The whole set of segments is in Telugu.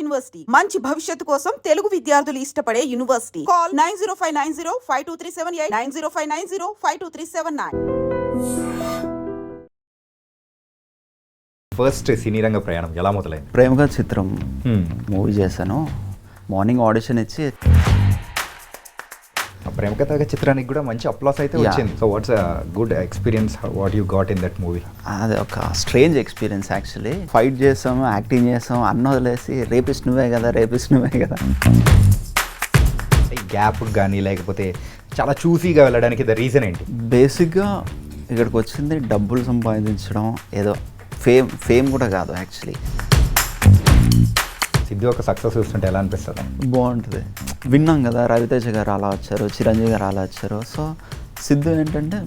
యూనివర్సిటీ మంచి భవిష్యత్తు కోసం తెలుగు విద్యార్థులు ఇష్టపడే యూనివర్సిటీ. కాల్ 9059052378 9059052379. ఫస్ట్ సినీ రంగ ప్రయాణం ఎలా మొదలైంది? ప్రేమగా చిత్రం మూవీ చేశాను. మార్నింగ్ ఆడిషన్ ఇచ్చి ప్రేమకథ చిత్రానికి కూడా మంచి అప్లాస్ అయితే వచ్చింది. So what's good experience what you got in that movie? అది ఒక స్ట్రేంజ్ ఎక్స్పీరియన్స్ యాక్చువల్లీ. ఫైట్ చేసాము, యాక్టింగ్ చేసాము, అన్న వదిలేసి రేపిస్ట్ నువ్వే కదా గ్యాప్ కానీ లేకపోతే చాలా చూసీగా వెళ్ళడానికి ద రీజన్ ఏంటి? బేసిక్గా ఇక్కడికి వచ్చింది డబ్బులు సంపాదించడం, ఏదో ఫేమ్ కూడా కాదు యాక్చువల్లీ. సిద్ధు ఒక సక్సెస్ చూస్తుంటే ఎలా అనిపిస్తుంది? బాగుంటుంది. విన్నాం కదా, రవితేజ గారు అలా వచ్చారు, చిరంజీవి గారు అలా వచ్చారు. సో సిద్ధు ఏంటంటే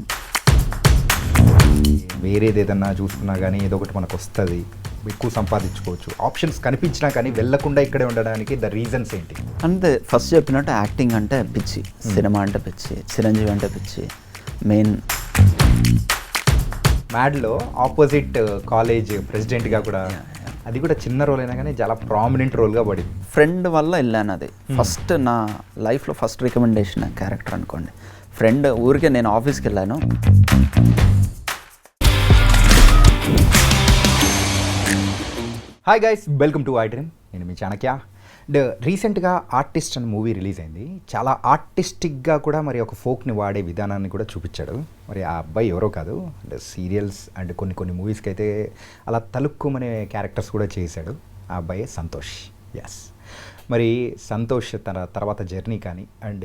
వేరేది ఏదన్నా చూసుకున్నా కానీ ఏదో ఒకటి మనకు వస్తుంది, ఎక్కువ సంపాదించుకోవచ్చు, ఆప్షన్స్ కనిపించినా కానీ వెళ్ళకుండా ఇక్కడే ఉండడానికి ద రీజన్స్ ఏంటి? అంటే ఫస్ట్ చెప్పినట్టు యాక్టింగ్ అంటే పిచ్చి, సినిమా అంటే పిచ్చి, చిరంజీవి అంటే పిచ్చి. మెయిన్ మ్యాడ్లో ఆపోజిట్ కాలేజ్ ప్రెసిడెంట్గా కూడా, అది కూడా చిన్న రోల్ అయినా కానీ చాలా ప్రామినెంట్ రోల్గా పడింది. ఫ్రెండ్ వల్ల వెళ్ళాను. అది ఫస్ట్ నా లైఫ్లో ఫస్ట్ రికమెండేషన్ క్యారెక్టర్ అనుకోండి. ఫ్రెండ్ ఊరికే నేను ఆఫీస్కి వెళ్ళాను. Hi guys, welcome to I dream. నేను మీ చాణక్య. అండ్ రీసెంట్గా ఆర్టిస్ట్ అనే మూవీ రిలీజ్ అయింది. చాలా ఆర్టిస్టిక్గా కూడా మరి ఒక ఫోక్ని వాడే విధానాన్ని కూడా చూపించాడు. మరి ఆ అబ్బాయి ఎవరో కాదు, అండ్ సీరియల్స్ అండ్ కొన్ని మూవీస్కి అయితే అలా తలుక్కుమనే క్యారెక్టర్స్ కూడా చేశాడు. ఆ అబ్బాయి సంతోష్. ఎస్, మరి సంతోష్ తన తర్వాత జర్నీ కానీ అండ్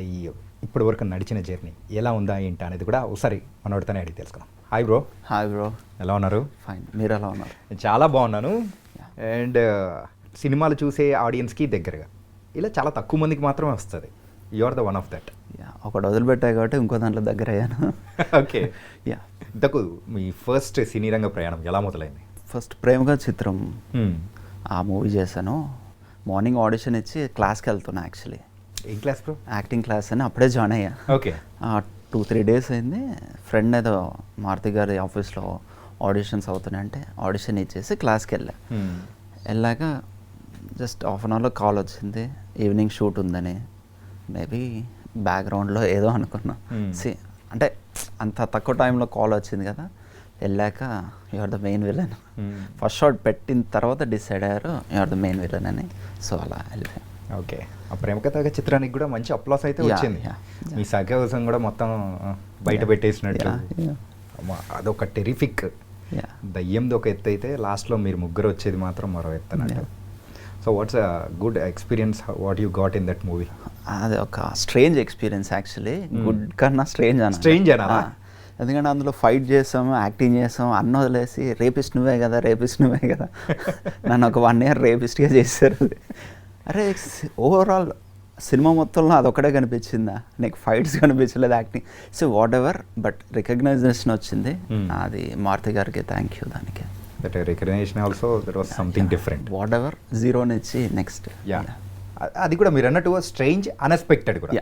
ఇప్పటి వరకు నడిచిన జర్నీ ఎలా ఉందా ఏంటి అనేది కూడా ఒకసారి మనోడితోనే అడిగి తెలుసుకున్నాం. Hi bro. హాయ్ బ్రో, ఎలా ఉన్నారు? ఫైన్, మీరు ఎలా ఉన్నారు? చాలా బాగున్నాను. అండ్ సినిమాలు చూసే ఆడియన్స్కి దగ్గరగా ఇలా చాలా తక్కువ మందికి మాత్రమే వస్తుంది. You are the one of that. ఒకటి వదిలిపెట్టాయి కాబట్టి ఇంకో దాంట్లో దగ్గర అయ్యాను. ఓకే. యా, ఇంతకు మీ ఫస్ట్ సినీ రంగ ప్రయాణం ఎలా మొదలైంది? ఫస్ట్ ప్రేమగా చిత్రం ఆ మూవీ చేశాను. మార్నింగ్ ఆడిషన్ ఇచ్చి క్లాస్కి వెళ్తున్నా. యాక్చువల్లీ ఏం క్లాస్ బ్రో? యాక్టింగ్ క్లాస్ అని అప్పుడే జాయిన్ అయ్యా. ఓకే. 2-3 days అయింది. ఫ్రెండ్ ఏదో మారుతి గారి ఆఫీస్లో ఆడిషన్స్ అవుతున్నాయంటే ఆడిషన్ ఇచ్చేసి క్లాస్కి వెళ్ళాక జస్ట్ హాఫ్ అన్ అవర్లో కాల్ వచ్చింది, ఈవినింగ్ షూట్ ఉందని. మేబీ బ్యాక్గ్రౌండ్లో ఏదో అనుకున్నా. అంటే అంత తక్కువ టైంలో కాల్ వచ్చింది కదా. వెళ్ళాక you are the main villain. First shot పెట్టిన తర్వాత డిసైడ్ అయ్యారు you are the main villain అని. సో అలా వెళ్ళాను. ఓకే. ఆ ప్రేమకథ చిత్రానికి కూడా మంచి అప్లాస్ అయితే వచ్చింది. మీ సహవాసం కూడా మొత్తం బయట పెట్టేసినట్టు. అదొక టెరిఫిక్. దయ్యంది ఒక ఎత్తు అయితే లాస్ట్లో మీరు ముగ్గురు వచ్చేది మాత్రం మరో ఎత్తనట్టు. So what's good experience what you got in that movie? అది ఒక స్ట్రేంజ్ ఎక్స్పీరియన్స్ యాక్చువల్లీ. గుడ్ కన్నా స్ట్రేంజ్ అనా? ఎందుకంటే అందులో ఫైట్ చేసాము, యాక్టింగ్ చేసాము, అన్న వదిలేసి రేపిస్ట్ నువ్వే కదా నన్ను ఒక 1 year రేపిస్ట్గా చేశారు. అరే ఓవరాల్ సినిమా మొత్తంలో అదొక్కడే కనిపించిందా? నీకు ఫైట్స్ కనిపించలేదు, acting. So what ever, but recognition వచ్చింది. అది మారుతి గారికి థ్యాంక్ యూ. దానికి that recognition also that was something different. What ever, 0 నుంచి నెక్స్ట్. అది కూడా మీరు అన్నట్టు స్ట్రేంజ్, అన్ఎక్స్పెక్టెడ్ కూడా.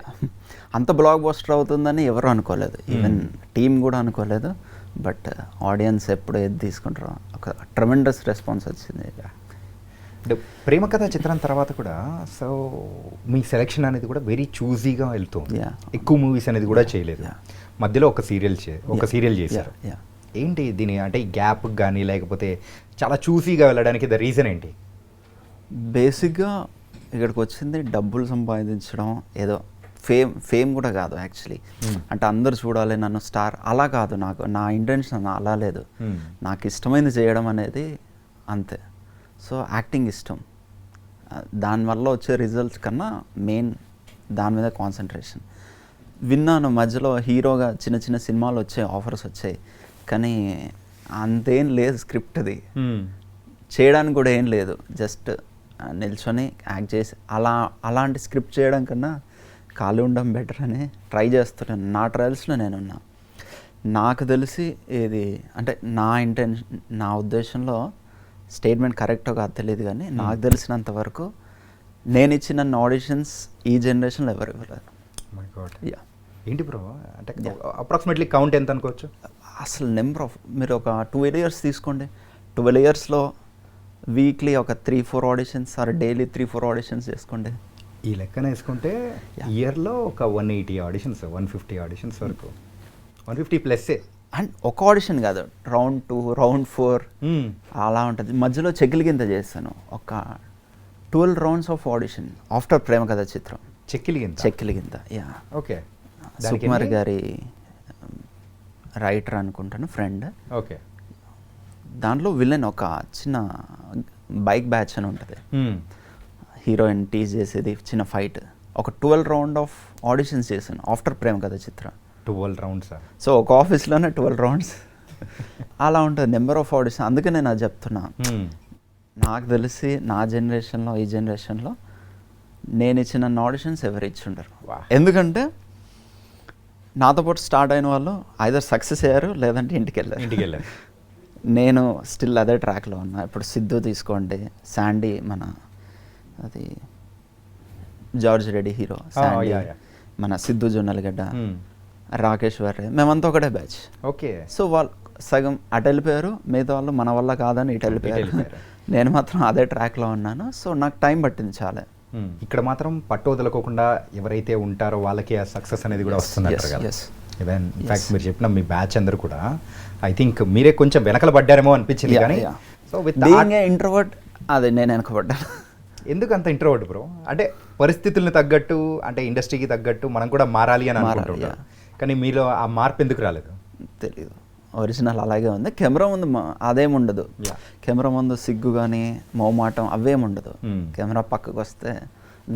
అంత బ్లాక్ బస్టర్ అవుతుందని ఎవరు అనుకోలేదు, ఈవెన్ టీమ్ కూడా అనుకోలేదు. బట్ ఆడియన్స్ ఎప్పుడు ఏది తీసుకుంటారో ఒక ట్రెమెండస్ రెస్పాన్స్ వచ్చింది. అంటే ప్రేమకథ చిత్రం తర్వాత కూడా సో మీ సెలెక్షన్ అనేది కూడా వెరీ చూజీగా వెళ్తుంది. ఎక్కువ మూవీస్ అనేది కూడా చేయలేదు. మధ్యలో ఒక సీరియల్ చేశారు. ఏంటి దీని అంటే గ్యాప్ కానీ లేకపోతే చాలా చూసీగా వెళ్ళడానికి ద రీజన్ ఏంటి? బేసిక్గా ఇక్కడికి వచ్చింది డబ్బులు సంపాదించడం, ఏదో ఫేమ్ కూడా కాదు యాక్చువల్లీ. అంటే అందరు చూడాలి నన్ను స్టార్, అలా కాదు. నా ఇంటెన్షన్ అలా లేదు. నాకు ఇష్టమైంది చేయడం అనేది అంతే. సో యాక్టింగ్ ఇష్టం, దానివల్ల వచ్చే రిజల్ట్స్ కన్నా మెయిన్ దాని మీద కాన్సన్ట్రేషన్. విన్నాను మధ్యలో హీరోగా చిన్న సినిమాలు వచ్చాయి, ఆఫర్స్ వచ్చాయి, కానీ అంతేం లేదు. స్క్రిప్ట్ అది చేయడానికి కూడా ఏం లేదు. జస్ట్ నిల్చొని యాక్ట్ చేసి అలాంటి స్క్రిప్ట్ చేయడం కన్నా ఖాళీ ఉండడం బెటర్ అని ట్రై చేస్తున్నాను. నా ట్రయల్స్లో నేనున్నా. నాకు తెలిసి ఇది అంటే నా ఉద్దేశంలో స్టేట్మెంట్ కరెక్టో కాదు తెలియదు, కానీ నాకు తెలిసినంత వరకు నేను ఇచ్చిన ఆడిషన్స్ ఈ జనరేషన్లో ఎవరు ఇవ్వలేదు. ఏంటి బ్రో అంటే అప్రాక్సిమేట్లీ కౌంట్ ఎంత అనుకోవచ్చు? అసలు నెంబర్ ఆఫ్, మీరు ఒక 12 years తీసుకోండి. 12 yearsలో వీక్లీ ఒక 3-4 ఆడిషన్స్ ఆర్ డైలీ 3-4 ఆడిషన్స్ చేసుకోండి. ఈ లెక్కన వేసుకుంటే ఇయర్లో ఒక 180 ఆడిషన్స్, 150 ఆడిషన్స్ వరకు, 150 ప్లస్సే. అండ్ ఒక ఆడిషన్ కాదు, రౌండ్ 2, రౌండ్ 4 అలా ఉంటుంది. మధ్యలో చెక్కిలి కింద చేస్తాను. ఒక 12 రౌండ్స్ ఆఫ్ ఆడిషన్ ఆఫ్టర్ ప్రేమ కథ చిత్రం. చెక్కిలి కింద యా. ఓకే. సుకుమార్ గారి రైటర్ అనుకుంటాను, ఫ్రెండ్. ఓకే. దాంట్లో విలన్ ఒక చిన్న బైక్ బ్యాచ్ అని ఉంటుంది, హీరోయిన్ టీజ్ చేసేది చిన్న ఫైట్. ఒక 12 రౌండ్ ఆఫ్ ఆడిషన్స్ చేశాను ఆఫ్టర్ ప్రేమ కథ చిత్రం. 12 రౌండ్స్. సో ఒక ఆఫీస్లోనే 12 రౌండ్స్ అలా ఉంటుంది నెంబర్ ఆఫ్ ఆడిషన్. అందుకే నేను అది చెప్తున్నా. నాకు తెలిసి నా జనరేషన్లో, ఈ జనరేషన్లో నేను ఇచ్చిన ఆడిషన్స్ ఎవరు ఇచ్చి ఉండరు. ఎందుకంటే నాతో పాటు స్టార్ట్ అయిన వాళ్ళు ఐదర్ సక్సెస్ అయ్యారు లేదంటే ఇంటికి వెళ్ళారు. నేను స్టిల్ అదే ట్రాక్లో ఉన్నా. ఇప్పుడు సిద్ధు తీసుకోండి, శాండీ, మన అది జార్జ్ రెడ్డి హీరో శాండీ, మన సిద్ధు జొన్నలగడ్డ, రాకేష్ వర్రే, మేమంతా ఒకటే బ్యాచ్. ఓకే. సో వాళ్ళు సగం అటు వెళ్ళిపోయారు, మిగతా వాళ్ళు మన వల్ల కాదని ఇటు వెళ్ళిపోయారు. నేను మాత్రం అదే ట్రాక్లో ఉన్నాను. సో నాకు టైం పట్టింది చాలా. ఇక్కడ మాత్రం పట్టు వదలకోకుండా ఎవరైతే ఉంటారో వాళ్ళకి ఆ సక్సెస్ అనేది కూడా వస్తున్నారు కదా. ఈవెన్ ఇన్ఫాక్ట్ మీరు చెప్పిన మీ బ్యాచ్ అందరూ కూడా ఐ థింక్ మీరే కొంచెం వెనకల పడ్డారేమో అనిపించింది. కానీ సో విత్ ఇంట్రోవర్ట్ అదే నేను వెనకబడ్డాను. ఎందుకు అంత ఇంట్రోవర్ట్ బ్రో? అంటే పరిస్థితులను తగ్గట్టు, అంటే ఇండస్ట్రీకి తగ్గట్టు మనం కూడా మారాలి అని అనుకుంటున్నాం. కానీ మీలో ఆ మార్పు ఎందుకు రాలేదు తెలీదు. ఒరిజినల్ అలాగే ఉంది. కెమెరా ముందు అదేముండదు. కెమెరా ముందు సిగ్గు కానీ మౌమాటం అవేముండదు. కెమెరా పక్కకు వస్తే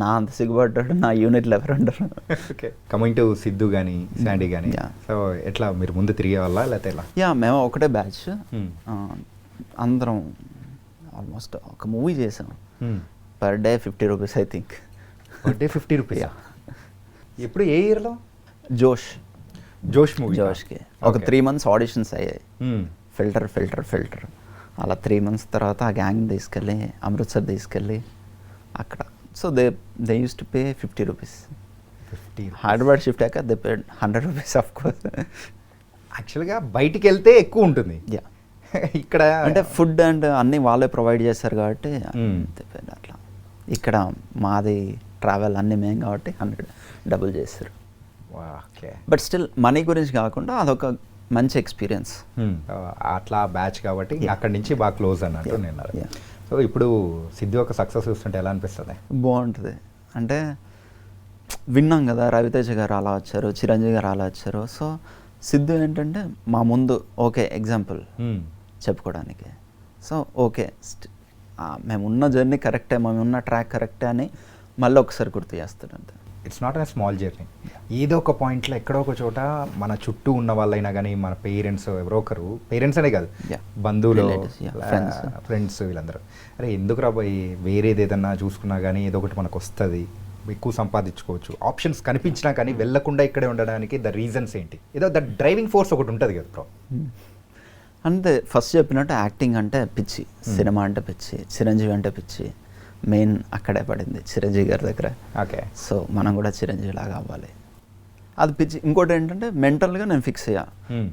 నా అంత సిగ్గుపడ్డాడు నా యూనిట్లు ఎవరు ఉండరు. ఓకే. కమింగ్ టు సిద్ధు కానీ శాండీ కానీ, సో ఎట్లా మీరు ముందు తిరిగే వాళ్ళ లేకపోతే ఎలా? యా, మేము ఒకటే బ్యాచ్. అందరం ఆల్మోస్ట్ ఒక మూవీ చేసాం. Per day 50 rupees I think. Per day 50 rupees. ఎప్పుడు ఏ ఇయర్లో? జోష్ మూవీ. జోష్కి ఒక 3 మంత్స్ ఆడిషన్స్ అయ్యాయి. ఫిల్టర్ అలా 3 మంత్స్ తర్వాత ఆ గ్యాంగ్ తీసుకెళ్ళి అమృత్సర్ తీసుకెళ్ళి అక్కడ. So they use to pay 50 rupees. Hyderabad shift అయ్యాక they paid 100 rupees of course. యాక్చువల్గా బయటికి వెళ్తే ఎక్కువ ఉంటుంది. యా. ఇక్కడ అంటే ఫుడ్ అండ్ అన్నీ వాళ్ళే ప్రొవైడ్ చేస్తారు కాబట్టి అట్లా. ఇక్కడ మాది ట్రావెల్ అన్నీ మేము కాబట్టి 100 డబుల్ చేస్తారు. బట్ స్టిల్ మనీ గురించి కాకుండా అదొక మంచి ఎక్స్పీరియన్స్. అట్లా బ్యాచ్ కాబట్టి అక్కడి నుంచి బాగా క్లోజ్ అన్నట్టు నేను. సో ఇప్పుడు సిద్ధు ఒక సక్సెస్ చూస్తుంటే ఎలా అనిపిస్తుంది? బాగుంటుంది. అంటే విన్నాం కదా, రవితేజ గారు అలా వచ్చారు, చిరంజీవి గారు అలా వచ్చారు. సో సిద్ధు ఏంటంటే మా ముందు ఓకే ఎగ్జాంపుల్ చెప్పుకోవడానికి. సో ఓకే మేము ఉన్న జర్నీ కరెక్టే, మేము ఉన్న ట్రాక్ కరెక్టే అని మళ్ళీ ఒకసారి గుర్తు చేస్తాడు. It's not a small journey. ఏదో ఒక పాయింట్లో ఎక్కడో ఒక చోట మన చుట్టూ ఉన్న వాళ్ళైనా కానీ, మన పేరెంట్స్ ఎవరో ఒకరు, పేరెంట్స్ అనే కాదు, బంధువులు, ఫ్రెండ్స్, వీళ్ళందరూ అరే ఎందుకు రాబోయి వేరేది ఏదన్నా చూసుకున్నా కానీ ఏదో ఒకటి మనకు వస్తుంది, ఎక్కువ సంపాదించుకోవచ్చు, ఆప్షన్స్ కనిపించినా కానీ వెళ్ళకుండా ఇక్కడే ఉండడానికి ద రీజన్స్ ఏంటి? ఏదో ద డ్రైవింగ్ ఫోర్స్ ఒకటి ఉంటుంది కదా బ్రో. అంతే, ఫస్ట్ చెప్పినట్టు యాక్టింగ్ అంటే పిచ్చి, సినిమా అంటే పిచ్చి, చిరంజీవి అంటే పిచ్చి. మెయిన్ అక్కడే పడింది చిరంజీవి గారి దగ్గర. ఓకే. సో మనం కూడా చిరంజీవి లాగా అవ్వాలి, అది పిచ్చి. ఇంకోటి ఏంటంటే మెంటల్గా నేను ఫిక్స్ అయ్యా,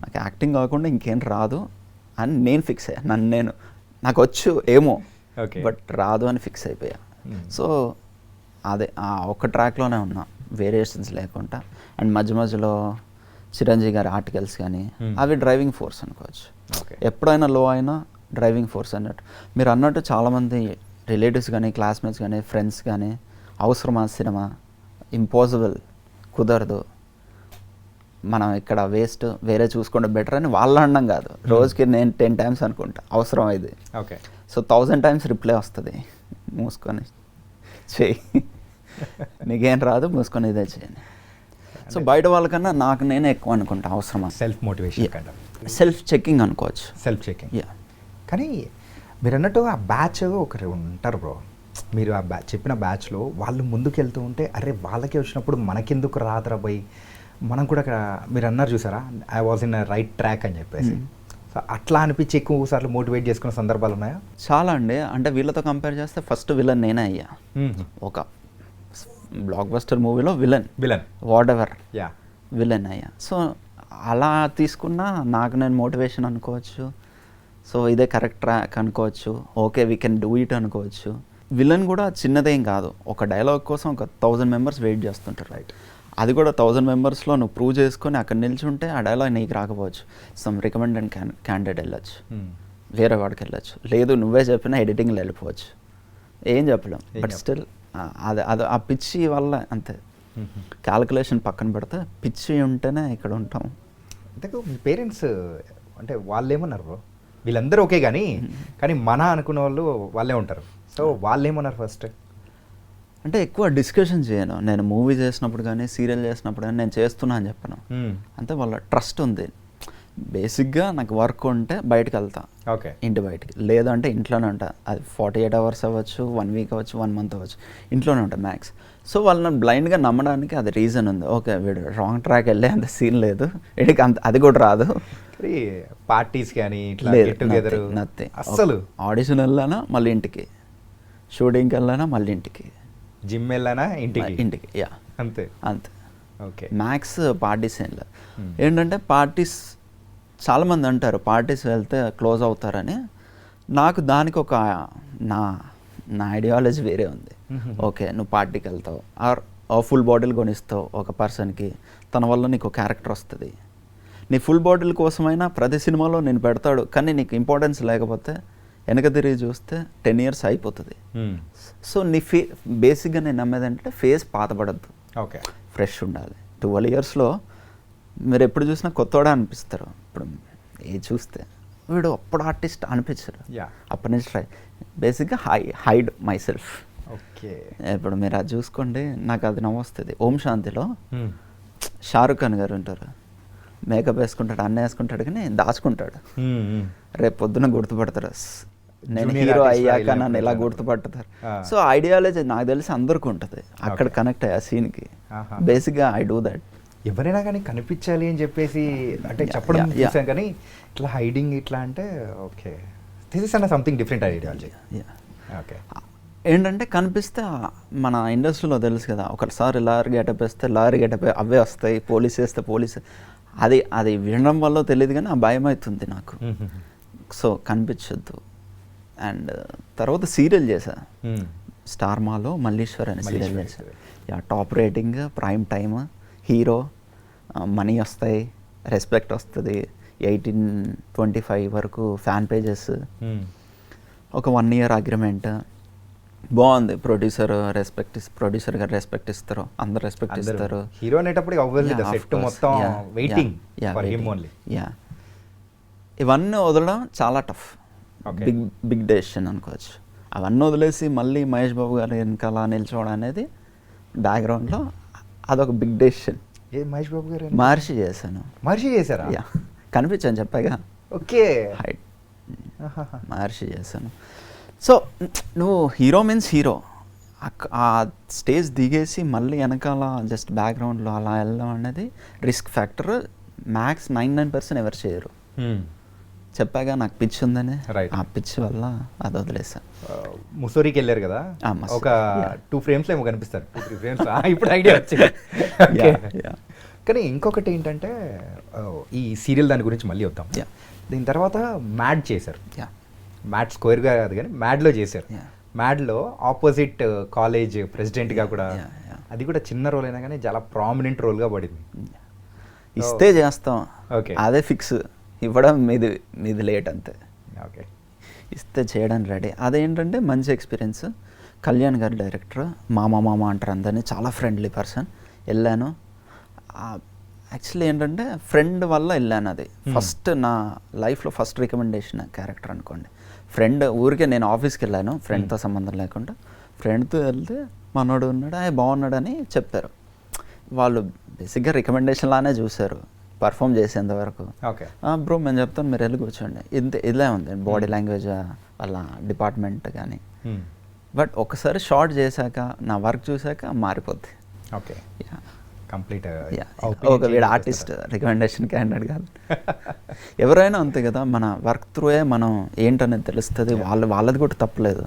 నాకు యాక్టింగ్ కాకుండా ఇంకేం రాదు అని నేను ఫిక్స్ అయ్యా. నాకు వచ్చు ఏమో, బట్ రాదు అని ఫిక్స్ అయిపోయా. సో అదే ఆ ఒక్క ట్రాక్లోనే ఉన్నా, వేరియేషన్స్ లేకుండా. అండ్ మధ్యలో చిరంజీవి గారి ఆర్టికల్స్ కానీ అవి డ్రైవింగ్ ఫోర్స్ అనుకోవచ్చు. ఎప్పుడైనా లో అయినా డ్రైవింగ్ ఫోర్స్ అన్నట్టు. మీరు అన్నట్టు చాలామంది రిలేటివ్స్ కానీ, క్లాస్మేట్స్ కానీ, ఫ్రెండ్స్ కానీ అవసరమా సినిమా, ఇంపాసిబుల్, కుదరదు, మనం ఇక్కడ వేస్ట్, వేరే చూసుకుంటే బెటర్ అని వాళ్ళు అనడం కాదు. రోజుకి నేను 10 టైమ్స్ అనుకుంటా అవసరం ఇది. ఓకే. సో 1000 టైమ్స్ రిప్లై వస్తుంది, మూసుకొని చెయ్యి, నీకేం రాదు, మూసుకొని ఇదే చేయండి. సో బయట వాళ్ళకన్నా నాకు నేనే ఎక్కువ అనుకుంటా అవసరమా. సెల్ఫ్ మోటివేషన్, సెల్ఫ్ చెకింగ్ అనుకోవచ్చు. Self checking. కానీ మీరు అన్నట్టు ఆ బ్యాచ్ ఒకరు ఉంటారు బ్రో, మీరు ఆ బ్యాచ్ చెప్పిన బ్యాచ్లో వాళ్ళు ముందుకు వెళ్తూ ఉంటే అరే వాళ్ళకే వచ్చినప్పుడు మనకెందుకు రాదురా బై, మనం కూడా మీరు అన్నారు చూసారా, I was in right track అని చెప్పేసి. సో అట్లా అనిపించి ఎక్కువ సార్లు మోటివేట్ చేసుకున్న సందర్భాలు ఉన్నాయా? చాలా అండి. అంటే వీళ్ళతో కంపేర్ చేస్తే ఫస్ట్ విలన్ నేనే అయ్యా. ఒక బ్లాక్ బస్టర్ మూవీలో విలన్ వాట్ ఎవర్ విలన్ అయ్యా. సో అలా తీసుకున్నా నాకు నేను మోటివేషన్ అనుకోవచ్చు. సో ఇదే కరెక్ట్ ట్రాక్ అనుకోవచ్చు, okay we can do it అనుకోవచ్చు. విలన్ కూడా చిన్నదేం కాదు, ఒక డైలాగ్ కోసం ఒక 1000 మెంబర్స్ వెయిట్ చేస్తుంటారు. రైట్, అది కూడా 1000 మెంబర్స్లో నువ్వు ప్రూవ్ చేసుకొని అక్కడ నిల్చుంటే ఆ డైలాగ్ నీకు రాకపోవచ్చు, సమ్ రికమెండెడ్ క్యాండిడేట్ వెళ్ళచ్చు, వేరే వాడికి వెళ్ళచ్చు, లేదు నువ్వే చెప్పినా ఎడిటింగ్లో వెళ్ళిపోవచ్చు, ఏం చెప్పలేం. బట్ స్టిల్ అది ఆ పిచ్చి వల్ల అంతే. క్యాలిక్యులేషన్ పక్కన పెడితే పిచ్చి ఉంటేనే ఇక్కడ ఉంటాం. అంతకు మీ పేరెంట్స్ అంటే వాళ్ళు ఏమన్నారు బ్రో? వీళ్ళందరూ ఓకే కానీ మన అనుకున్న వాళ్ళు వాళ్ళే ఉంటారు. సో వాళ్ళు ఏమన్నారు ఫస్ట్? అంటే ఎక్కువ డిస్కషన్ చేయను. నేను మూవీ చేసినప్పుడు కానీ సీరియల్ చేసినప్పుడు కానీ నేను చేస్తున్నా అని చెప్పను. అంతే, వాళ్ళ ట్రస్ట్ ఉంది. బేసిక్గా నాకు వర్క్ ఉంటే బయటకు వెళ్తా, ఓకే, ఇంటి బయటికి, లేదంటే ఇంట్లోనే ఉంటా. అది 48 hours అవ్వచ్చు, 1 week అవ్వచ్చు, 1 month అవ్వచ్చు, ఇంట్లోనే ఉంటా మ్యాక్స్. సో వాళ్ళని బ్లైండ్గా నమ్మడానికి అది రీజన్ ఉంది. ఓకే వీడు రాంగ్ ట్రాక్ వెళ్ళే అంత సీన్ లేదు, వీడికి అంత అది కూడా రాదు. పార్టీస్ కానీ నథింగ్. అసలు ఆడిషన్ వెళ్ళానా మళ్ళీ ఇంటికి, షూటింగ్కి వెళ్ళానా మళ్ళీ ఇంటికి, జిమ్ వెళ్ళానా ఇంటికి, యా అంతే. ఓకే, మ్యాక్స్ పార్టీస్ ఏం లేదు. ఏంటంటే పార్టీస్ చాలామంది అంటారు పార్టీస్ వెళ్తే క్లోజ్ అవుతారని. నాకు దానికి ఒక నా ఐడియాలజీ వేరే ఉంది. ఓకే నువ్వు పార్టీకి వెళ్తావు ఆర్ ఫుల్ బాటిల్ కొనిస్తావు ఒక పర్సన్కి, తన వల్ల నీకు క్యారెక్టర్ వస్తుంది. నీ ఫుల్ బాటిల్ కోసమైనా ప్రతి సినిమాలో నేను పెడతాడు, కానీ నీకు ఇంపార్టెన్స్ లేకపోతే వెనక తిరిగి చూస్తే 10 years అయిపోతుంది. సో నీ బేసిక్గా నేను నమ్మేది అంటే ఫేస్ పాతపడద్దు, ఓకే, ఫ్రెష్ ఉండాలి. 12 yearsలో మీరు ఎప్పుడు చూసినా కొత్తవాడే అనిపిస్తారు. ఇప్పుడు చూస్తే వీడు అప్పుడు ఆర్టిస్ట్ అనిపించరు, అప్పటి నుంచి ట్రై బేసిక్గా హైడ్ మై సెల్ఫ్. ఓకే, ఇప్పుడు మీరు అది చూసుకోండి, నాకు అది నవ్వొస్తుంది. ఓం శాంతిలో షారుఖ్ ఖాన్ గారు ఉంటారు, మేకప్ వేసుకుంటాడు, అన్నీ వేసుకుంటాడు, కానీ దాచుకుంటాడు. రేపు పొద్దున గుర్తుపడతారు, నేను హీరో అయ్యాక నన్ను ఇలా గుర్తుపడతారు. సో ఐడియాలజీ నాకు తెలిసి అందరికీ ఉంటుంది, అక్కడ కనెక్ట్ అయ్యా సీన్కి. బేసిక్గా ఐ డూ దట్. ఎవరైనా కానీ కనిపించాలి అని చెప్పేసి అంటే చెప్పడం చూసాం, కానీ ఇట్లా హైడింగ్ ఇట్లా అంటే ఓకే దిస్ ఇస్ అన్న సంథింగ్ డిఫరెంట్ ఐడియాలజీ. ఓకే, ఏంటంటే కనిపిస్తే మన ఇండస్ట్రీలో తెలుసు కదా, ఒకసారి లారీ గెటప్ వేస్తే లారీ గెటప్ అవే వస్తాయి, పోలీస్ వేస్తే పోలీస్, అది వినడం వల్ల తెలియదు కానీ ఆ భయం అవుతుంది నాకు. సో కనిపించొద్దు. అండ్ తర్వాత సీరియల్ చేశా, స్టార్ మాలో మల్లీశ్వర్ అనే సీరియల్ చేశా. Top rating, prime time, hero, money వస్తాయి, రెస్పెక్ట్ వస్తుంది, 18-25 వరకు ఫ్యాన్ పేజెస్, ఒక 1 year అగ్రిమెంట్, బాగుంది. ప్రొడ్యూసర్ గారు రెస్పెక్ట్ ఇస్తారు, అందరు రెస్పెక్ట్ ఇస్తారు. హీరో అనేటప్పుడు సెట్ మొత్తం waiting for him only. Yeah, ఇవన్నీ వదలడం చాలా టఫ్, బిగ్ డెసిషన్ అనుకోవచ్చు. అవన్నీ వదిలేసి మళ్ళీ మహేష్ బాబు గారు వెనకాల నిల్చోవడం అనేది బ్యాక్గ్రౌండ్లో అదొక బిగ్ డెసిషన్. మహేష్ బాబు గారు మహర్షి చేశాను. మహర్షి చేశారా? యా, కనిపించాను చెప్పాగా. ఓకే, హైట్ మహర్షి చేశాను. సో నువ్వు హీరో మీన్స్ హీరో, ఆ స్టేజ్ దిగేసి మళ్ళీ వెనకాల జస్ట్ బ్యాక్గ్రౌండ్లో అలా వెళ్ళడం అనేది రిస్క్ ఫ్యాక్టర్. మ్యాక్స్ 99% ఎవరు చేయరు. చెప్పాగా నాకు పిచ్ ఉందని, ఆ పిచ్ వల్ల అది వదిలేసా. ముసోరికి వెళ్ళారు కదా, ఒక 2 frames ఏమో కనిపిస్తారు, 2-3 frames. ఇప్పుడు ఐడియా వచ్చింది. కానీ ఇంకొకటి ఏంటంటే ఈ సీరియల్ దాని గురించి మళ్ళీ వద్దాం. దీని తర్వాత మ్యాడ్ చేశారు. మ్యాడ్ స్క్వేర్గా కాదు కానీ మ్యాడ్లో చేశారు. మ్యాడ్లో ఆపోజిట్ కాలేజ్ ప్రెసిడెంట్గా కూడా, అది కూడా చిన్న రోల్ అయినా కానీ చాలా ప్రామినెంట్ రోల్గా పడింది. ఇస్తే చేస్తాం, ఓకే, అదే ఫిక్స్. ఇవ్వడం మీది లేట్ అంతే. ఓకే, ఇస్తే చేయడానికి రెడీ. అదేంటంటే మంచి ఎక్స్పీరియన్స్. కళ్యాణ్ గారు డైరెక్టర్, మామ అంటారు అందరినీ, చాలా ఫ్రెండ్లీ పర్సన్. వెళ్ళాను. యాక్చువల్లీ ఏంటంటే ఫ్రెండ్ వల్ల వెళ్ళాను. అది ఫస్ట్ నా లైఫ్లో ఫస్ట్ రికమెండేషన్ క్యారెక్టర్ అనుకోండి. ఫ్రెండ్ ఊరికే నేను ఆఫీస్కి వెళ్ళాను, ఫ్రెండ్తో సంబంధం లేకుండా. ఫ్రెండ్తో వెళ్తే మనోడు ఉన్నాడు, బాగున్నాడని చెప్పారు. వాళ్ళు బేసిక్గా రికమెండేషన్ లానే చూశారు పర్ఫామ్ చేసేంత వరకు. ఓకే బ్రో మేము చెప్తాను మీరు వెళ్ళి కూర్చోండి, ఇలా ఉంది బాడీ లాంగ్వేజ్ వాళ్ళ డిపార్ట్మెంట్ కానీ. బట్ ఒకసారి షార్ట్ చేశాక నా వర్క్ చూశాక మారిపోద్ది. Okay, complete. ఒక వీడు ఆర్టిస్ట్, రికమెండేషన్ క్యాండిడేట్ కాదు. ఎవరైనా అంతే కదా, మన వర్క్ త్రూయే మనం ఏంటనేది తెలుస్తుంది. వాళ్ళది కూడా తప్పలేదు.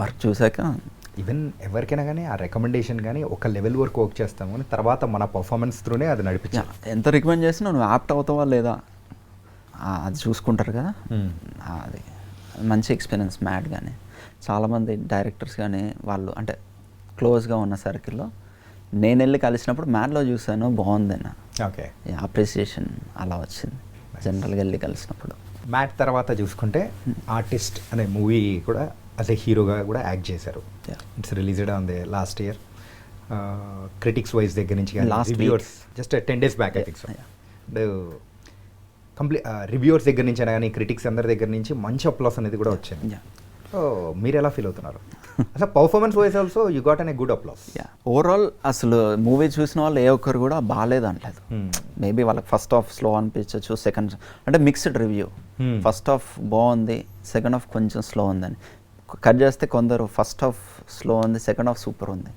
వర్క్ చూశాక ఈవెన్ ఎవరికైనా కానీ ఆ రికమెండేషన్ కానీ ఒక లెవెల్ వరకు వర్క్ చేస్తాము, కానీ తర్వాత మన పర్ఫార్మెన్స్ త్రూనే అది నడిపించాలి. ఎంత రికమెండ్ చేసినా నువ్వు యాప్ట్ అవుతావా లేదా అది చూసుకుంటారు కదా, అది మంచి ఎక్స్పీరియన్స్. మ్యాడ్ కానీ చాలామంది డైరెక్టర్స్ కానీ వాళ్ళు అంటే క్లోజ్గా ఉన్న సర్కిల్లో నేను వెళ్ళి కలిసినప్పుడు మ్యాడ్లో చూసాను, బాగుందన్న ఓకే అప్రిసియేషన్ అలా వచ్చింది జనరల్గా వెళ్ళి కలిసినప్పుడు. మ్యాట్ తర్వాత చూసుకుంటే ఆర్టిస్ట్ అనే మూవీ కూడా యాజ్ ఏ హీరోగా కూడా యాక్ట్ చేశారు. Yeah. It's released on the last year. Critics wise దగ్గర నుంచి కానీ Last week. Reviewers just 10 days back I think so. Yeah. And complete reviewers దగ్గర నుంచి అయినా కానీ క్రిటిక్స్ అందరి దగ్గర నుంచి మంచి అప్లాస్ అనేది కూడా వచ్చింది. Yeah. సో మీరు ఎలా ఫీల్ అవుతున్నారు? అసలు performance wise also you got an a good applause. Overall అసలు మూవీ చూసిన వాళ్ళు ఏ ఒక్కరు కూడా బాగాలేదు అనలేదు. మేబీ వాళ్ళకి ఫస్ట్ హాఫ్ స్లో అనిపించవచ్చు, సెకండ్ అంటే మిక్స్డ్ రివ్యూ. ఫస్ట్ హాఫ్ బాగుంది, సెకండ్ హాఫ్ కొంచెం స్లో ఉందని. కట్ చేస్తే కొందరు ఫస్ట్ హాఫ్ స్లో ఉంది, సెకండ్ హాఫ్ సూపర్ ఉంది.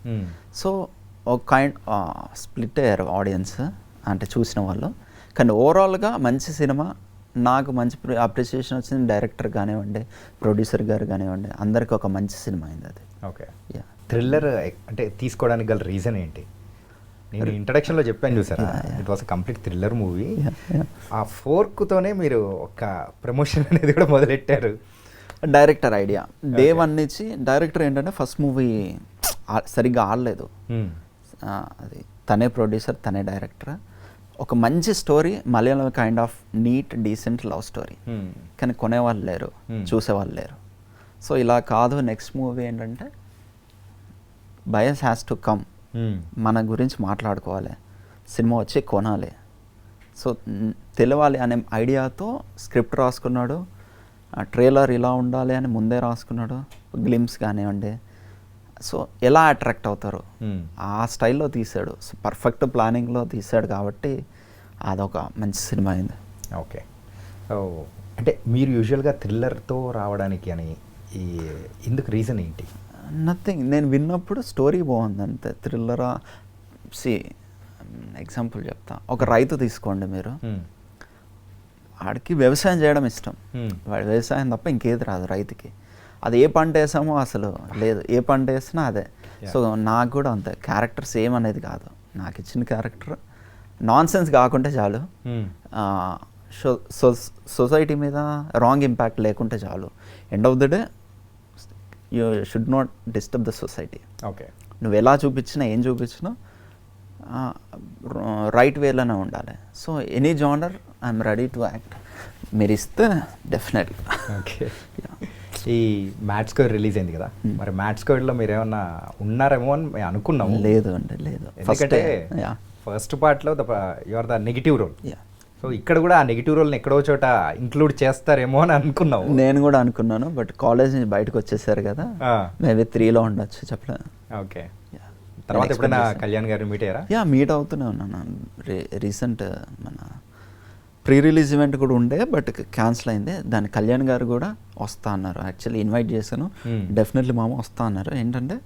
సో ఒక కైండ్ స్ప్లిట్ అయ్యారు ఆడియన్స్ అంటే చూసిన వాళ్ళు. కానీ ఓవరాల్గా మంచి సినిమా, నాకు మంచి అప్రిసియేషన్ వచ్చింది. డైరెక్టర్ కానివ్వండి, ప్రొడ్యూసర్ గారు కానివ్వండి, అందరికీ ఒక మంచి సినిమా అయింది అది. ఓకే. థ్రిల్లర్ అంటే తీసుకోవడానికి గల రీజన్ ఏంటి? నేను ఇంట్రడక్షన్లో చెప్పాను చూసారా, it was complete thriller movie. ఆ ఫోర్క్తోనే మీరు ఒక ప్రమోషన్ అనేది కూడా మొదలెట్టారు. డైరెక్టర్ ఐడియా డే 1 నుంచి. డైరెక్టర్ ఏంటంటే ఫస్ట్ మూవీ సరిగ్గా ఆడలేదు, అది తనే ప్రొడ్యూసర్, తనే డైరెక్టర్. ఒక మంచి story, Malayalam kind of neat decent love story, కానీ కొనేవాళ్ళు లేరు, చూసేవాళ్ళు లేరు. సో ఇలా కాదు, నెక్స్ట్ మూవీ ఏంటంటే బయస్ హ్యాస్ టు కమ్, మన గురించి మాట్లాడుకోవాలి, సినిమా వచ్చి కొనాలి, సో తెలవాలి అనే ఐడియాతో స్క్రిప్ట్ రాసుకున్నాడు. ట్రైలర్ ఇలా ఉండాలి అని ముందే రాసుకున్నాడు, గ్లిమ్స్ కానివ్వండి. సో ఎలా అట్రాక్ట్ అవుతారు ఆ స్టైల్లో తీశాడు. సో పర్ఫెక్ట్ ప్లానింగ్లో తీశాడు కాబట్టి అదొక మంచి సినిమా అయింది. ఓకే. అంటే మీరు యూజువల్గా థ్రిల్లర్తో రావడానికి అని ఎందుకు రీజన్ ఏంటి? నథింగ్, నేను విన్నప్పుడు స్టోరీ బాగుంది అంతే. థ్రిల్లరా ఎగ్జాంపుల్ చెప్తా. ఒక రైతు తీసుకోండి మీరు, వాడికి వ్యవసాయం చేయడం ఇష్టం, వాడి వ్యవసాయం తప్ప ఇంకేది రాదు రైతుకి. అది ఏ పంట వేసామో అసలు లేదు, ఏ పంట వేసినా అదే. సో నాకు కూడా అంతే, క్యారెక్టర్ సేమ్ అనేది కాదు. నాకు ఇచ్చిన క్యారెక్టర్ నాన్ సెన్స్ కాకుంటే చాలు, సొసైటీ మీద రాంగ్ ఇంపాక్ట్ లేకుంటే చాలు. End of the day you should not disturb the society. Okay. నువ్వు ఎలా చూపించినా, ఏం చూపించినా రైట్ వేలోనే ఉండాలి. So any genre I'm ready to act. మీరు ఇస్తే డెఫినెట్లీ. ఓకే. ఈ మ్యాట్ స్క్వేర్ రిలీజ్ అయింది కదా, మరి మ్యాట్ స్క్వేర్లో మీరు ఏమన్నా ఉన్నారేమో అని మేము అనుకున్నాము. లేదు అండి, లేదు. ఎందుకంటే ఫస్ట్ పార్ట్లో you are the negative role. So ఇక్కడ కూడా ఆ నెగిటివ్ రోల్ని ఎక్కడో చోట ఇంక్లూడ్ చేస్తారేమో అని అనుకున్నాము. నేను కూడా అనుకున్నాను, బట్ కాలేజ్ నుంచి బయటకు వచ్చేసారు కదా, మేబీ 3లో ఉండొచ్చు, చెప్పలేదు. ఓకే. తర్వాత ఎప్పుడైనా కళ్యాణ్ గారిని మీట్ అయ్యారా? మీట్ అవుతూనే ఉన్నాను. రీసెంట్ మన ప్రీ రిలీజ్ ఈవెంట్ కూడా ఉండే, బట్ క్యాన్సిల్ అయింది. దాని కళ్యాణ్ గారు కూడా వస్తా అన్నారు. యాక్చువల్లీ ఇన్వైట్ చేశాను, డెఫినెట్లీ మామ వస్తా అన్నారు. ఏంటంటే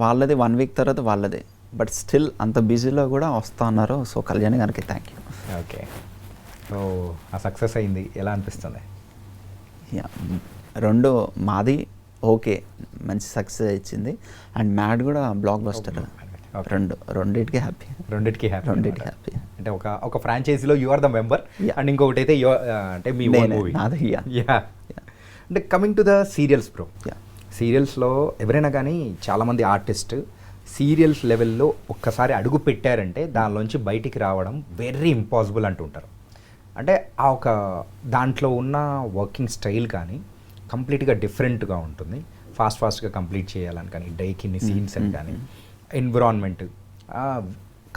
వాళ్ళది 1 week తర్వాత వాళ్ళది, బట్ స్టిల్ అంత బిజీలో కూడా వస్తా అన్నారు. సో కళ్యాణ్ గారికి థ్యాంక్ యూ. ఓకే. సో ఆ సక్సెస్ అయింది, ఎలా అనిపిస్తుంది? రెండు మాది ఓకే, మంచి సక్సెస్ ఇచ్చింది. అండ్ మ్యాడ్ కూడా బ్లాక్ బస్టర్. రెండింటికి హ్యాపీ. రెండింటికి హ్యాపీ. అంటే ఒక ఫ్రాంచైజీలో you are the member, and ఇంకొకటి అయితే అంటే మీ ఓన్ మూవీ. అంటే coming to the serials bro, సీరియల్స్లో ఎవరైనా కానీ చాలామంది ఆర్టిస్ట్ సీరియల్స్ లెవెల్లో ఒక్కసారి అడుగు పెట్టారంటే దానిలోంచి బయటికి రావడం వెరీ ఇంపాసిబుల్ అంటుంటారు. అంటే ఆ ఒక దాంట్లో ఉన్న వర్కింగ్ స్టైల్ కానీ కంప్లీట్గా డిఫరెంట్గా ఉంటుంది. ఫాస్ట్గా కంప్లీట్ చేయాలని కానీ, డైకి ఇన్ని సీన్స్ అని కానీ, ఎన్విరాన్మెంట్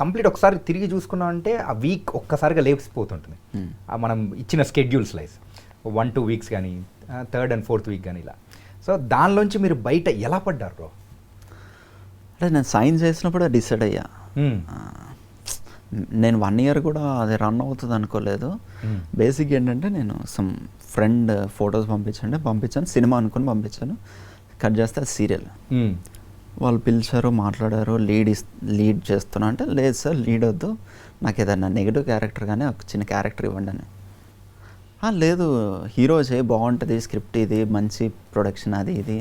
కంప్లీట్ ఒకసారి తిరిగి చూసుకున్నామంటే ఆ వీక్ ఒక్కసారిగా లేచిపోతుంటుంది. మనం ఇచ్చిన స్కెడ్యూల్స్ లైజ్ 1-2 weeks కానీ, 3rd and 4th week కానీ ఇలా. సో దానిలోంచి మీరు బయట ఎలా పడ్డారు బ్రో? అంటే నేను సైన్ చేసినప్పుడు డిసైడ్ అయ్యా. నేను 1 year కూడా అది రన్ అవుతుంది అనుకోలేదు. బేసిక్ ఏంటంటే నేను సమ్ ఫ్రెండ్ ఫొటోస్ పంపించాను, సినిమా అనుకుని పంపించాను. కట్ చేస్తే అది సీరియల్. వాళ్ళు పిలిచారు, మాట్లాడారు, లీడ్ చేస్తున్నా అంటే, లేదు సార్ లీడ్ వద్దు, నాకు ఏదన్నా నెగిటివ్ క్యారెక్టర్ కానీ ఒక చిన్న క్యారెక్టర్ ఇవ్వండి అని. లేదు హీరో చేయి, బాగుంటుంది, స్క్రిప్ట్ ఇది, మంచి ప్రొడక్షన్ అది ఇది.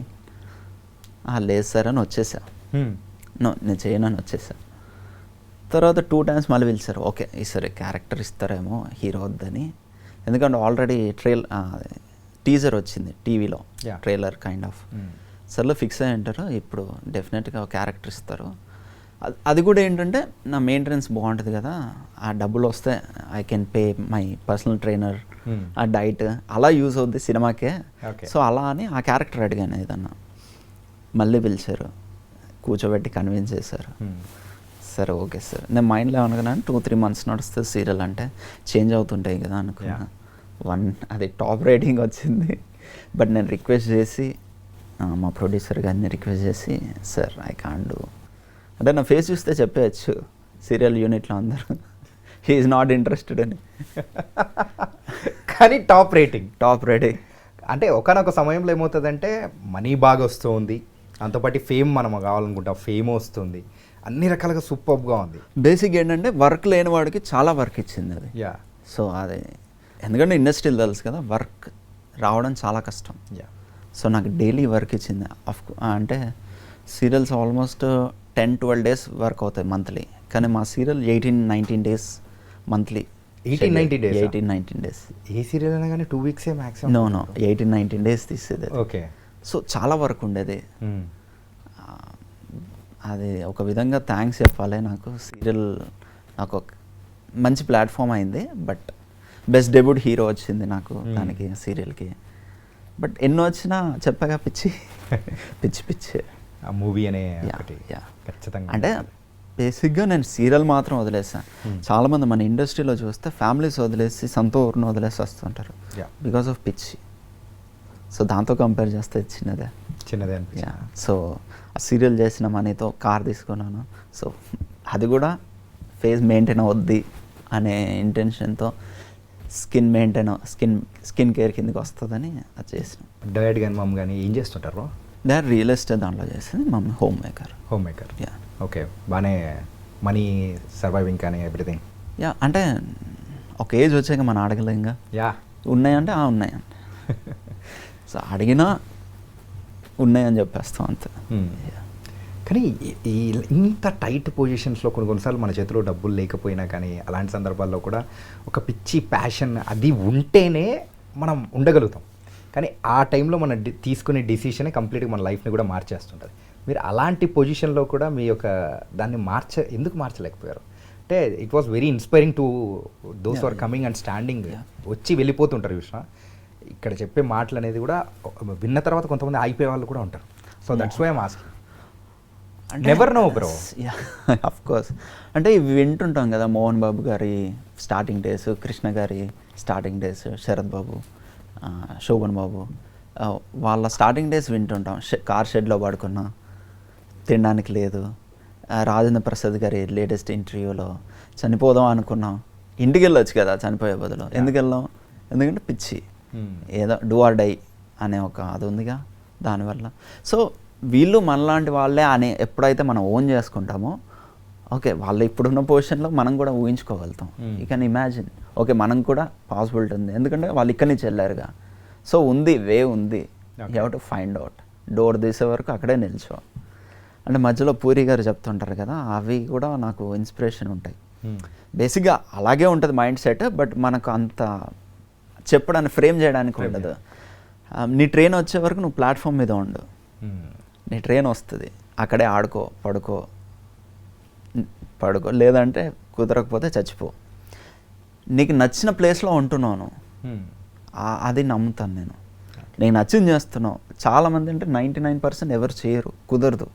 లేదు సార్ అని వచ్చేసా. నేను చేయనని వచ్చేసా. తర్వాత 2 times మళ్ళీ పిలిచారు. ఓకే ఈసారి క్యారెక్టర్ ఇస్తారేమో, హీరో వద్దని. ఎందుకంటే ఆల్రెడీ టీజర్ వచ్చింది టీవీలో, Yeah. Trailer kind of. సర్లో ఫిక్స్ అయ్యి ఉంటారు, ఇప్పుడు డెఫినెట్గా ఒక క్యారెక్టర్ ఇస్తారు. అది కూడా ఏంటంటే నా మెయింటెనెన్స్ బాగుంటుంది కదా, ఆ డబ్బులు వస్తే I can pay my personal trainer, ఆ డైట్ అలా యూజ్ అవుద్ది సినిమాకే. Okay. సో అలా అని ఆ క్యారెక్టర్ అడిగాను ఏదన్నా. మళ్ళీ పిలిచారు, కూర్చోబెట్టి కన్విన్స్ చేశారు. సరే ఓకే సార్, నేను మైండ్లో ఏమనుకున్నాను 2-3 months నడుస్తుంది సీరియల్ అంటే, చేంజ్ అవుతుంటాయి కదా అనుకున్నా. అది టాప్ రేటింగ్ వచ్చింది. బట్ నేను రిక్వెస్ట్ చేసి మా ప్రొడ్యూసర్ గారిని రిక్వెస్ట్ చేసి, సార్ ఐ కాంట్ డూ అంటే, నా ఫేస్ చూస్తే చెప్పేయచ్చు సీరియల్ యూనిట్లో అందరూ హీఈస్ నాట్ ఇంట్రెస్టెడ్ అని. కానీ టాప్ రేటింగ్ అంటే ఒకనొక సమయంలో ఏమవుతుందంటే మనీ బాగా వస్తుంది, అంతపాటి ఫేమ్ మనం కావాలనుకుంటాం, ఫేమ్ వస్తుంది, అన్ని రకాలుగా సూపర్గా ఉంది. బేసిక్ ఏంటంటే వర్క్ లేని వాడికి చాలా వర్క్ ఇచ్చింది అది. యా సో అది ఎందుకంటే ఇండస్ట్రీలో తెలుసు కదా, వర్క్ రావడం చాలా కష్టం. యా సో నాకు డైలీ వర్క్ ఇచ్చింది. అంటే సీరియల్స్ ఆల్మోస్ట్ 10-12 days వర్క్ అవుతాయి మంత్లీ, కానీ మా serial 18-19 days monthly. 18-19 days? 18-19 days. ఏ సీరియల్ అయినా కానీ 2 weeks మ్యాక్సిమం. నో 18-19 days తీసేది. ఓకే. సో చాలా వర్క్ ఉండేది. అది ఒక విధంగా థ్యాంక్స్ చెప్పాలి. నాకు సీరియల్ నాకు ఒక మంచి ప్లాట్ఫామ్ అయింది. బట్ బెస్ట్ డెబ్యూట్ హీరో వచ్చింది నాకు దానికి, సీరియల్కి. బట్ ఎన్నో వచ్చినా చెప్పగా పిచ్చి ఆ మూవీ అనే Yeah, ఒకటి yeah. ఖచ్చితంగా. అంటే బేసిక్గా నేను సీరియల్ మాత్రం వదిలేసాను. చాలామంది మన ఇండస్ట్రీలో చూస్తే ఫ్యామిలీస్ వదిలేసి సొంత ఊరిని వదిలేసి వస్తుంటారు Yeah. బికాస్ ఆఫ్ పిచ్చి. సో దాంతో కంపేర్ చేస్తే చిన్నదే. అనిపించింది. సో ఆ సీరియల్ చేసిన మనీతో కార్ తీసుకున్నాను. సో అది కూడా ఫేస్ మెయింటైన్ అవుద్ది అనే ఇంటెన్షన్తో స్కిన్ కేర్ కిందకి వస్తుందని అది చేసిన. డాడ్ కానీ మమ్ కానీ ఏం చేస్తుంటారు? డాడ్ రియల్ ఎస్టేట్ దాంట్లో చేసింది, mummy home maker. Yeah okay. బాగానే మనీ సర్వైవింగ్ కానీ ఎవ్రీథింగ్. యా అంటే ఒక ఏజ్ వచ్చాక మనం అడగలేం ఇంకా. యా ఉన్నాయంటే ఉన్నాయండి. సో అడిగినా ఉన్నాయని చెప్పేస్తాం అంతే. కానీ ఈ ఇంత టైట్ పొజిషన్స్లో కొన్నిసార్లు మన చేతిలో డబ్బులు లేకపోయినా కానీ అలాంటి సందర్భాల్లో కూడా ఒక పిచ్చి ప్యాషన్ అది ఉంటేనే మనం ఉండగలుగుతాం. కానీ ఆ టైంలో మనం తీసుకునే డిసిషనే కంప్లీట్గా మన లైఫ్ని కూడా మార్చేస్తుంటుంది. మీరు అలాంటి పొజిషన్లో కూడా మీ యొక్క దాన్ని ఎందుకు మార్చలేకపోయారు? అంటే it was very inspiring to those are coming and standing. వచ్చి వెళ్ళిపోతుంటారు చూసిన, ఇక్కడ చెప్పే మాటలు అనేది కూడా విన్న తర్వాత కొంతమంది ఆగిపోయే వాళ్ళు కూడా ఉంటారు. So that's why I'm asking. Never know bro. Of course. అంటే ఇవి వింటుంటాం కదా, మోహన్ బాబు గారి స్టార్టింగ్ డేస్, కృష్ణ గారి స్టార్టింగ్ డేస్, శరత్ బాబు, శోభన్ బాబు వాళ్ళ స్టార్టింగ్ డేస్ వింటుంటాం. కార్ షెడ్లో పడుకున్నా, తినడానికి లేదు. రాజేంద్ర ప్రసాద్ గారి లేటెస్ట్ ఇంటర్వ్యూలో చనిపోదాం అనుకున్నాం, ఇంటికి వెళ్ళొచ్చు కదా చనిపోయే బదులు, ఎందుకు వెళ్ళాం? ఎందుకంటే పిచ్చి, ఏదో డూ ఆర్ డై అనే ఒక అది ఉందిగా దానివల్ల. సో వీళ్ళు మనలాంటి వాళ్ళే అని ఎప్పుడైతే మనం ఓన్ చేసుకుంటామో, ఓకే వాళ్ళు ఇప్పుడున్న పొజిషన్లో మనం కూడా ఊహించుకోగలుగుతాం. యూ కెన్ ఇమాజిన్, ఓకే మనం కూడా పాసిబిలిటీ ఉంది, ఎందుకంటే వాళ్ళు ఇక్కడి నుంచి వెళ్ళారుగా. సో ఉంది, వే ఉంది, you have to find out. Door తీసే వరకు అక్కడే నిల్చో. అంటే మధ్యలో పూరి గారు చెప్తుంటారు కదా, అవి కూడా నాకు ఇన్స్పిరేషన్ ఉంటాయి. బేసిక్గా అలాగే ఉంటుంది మైండ్ సెట్, బట్ మనకు అంత చెప్పడానికి ఫ్రేమ్ చేయడానికి ఉండదు. నీ ట్రైన్ వచ్చే వరకు నువ్వు ప్లాట్ఫామ్ మీద ఉండు, నీ ట్రైన్ వస్తుంది, అక్కడే ఆడుకో, పడుకో, లేదంటే కుదరకపోతే చచ్చిపో. నీకు నచ్చిన ప్లేస్లో ఉంటున్నాను, అది నమ్ముతాను నేను. నీకు నచ్చింది చేస్తున్నావు. చాలామంది అంటే 99% ఎవరు చేయరు, కుదరదు.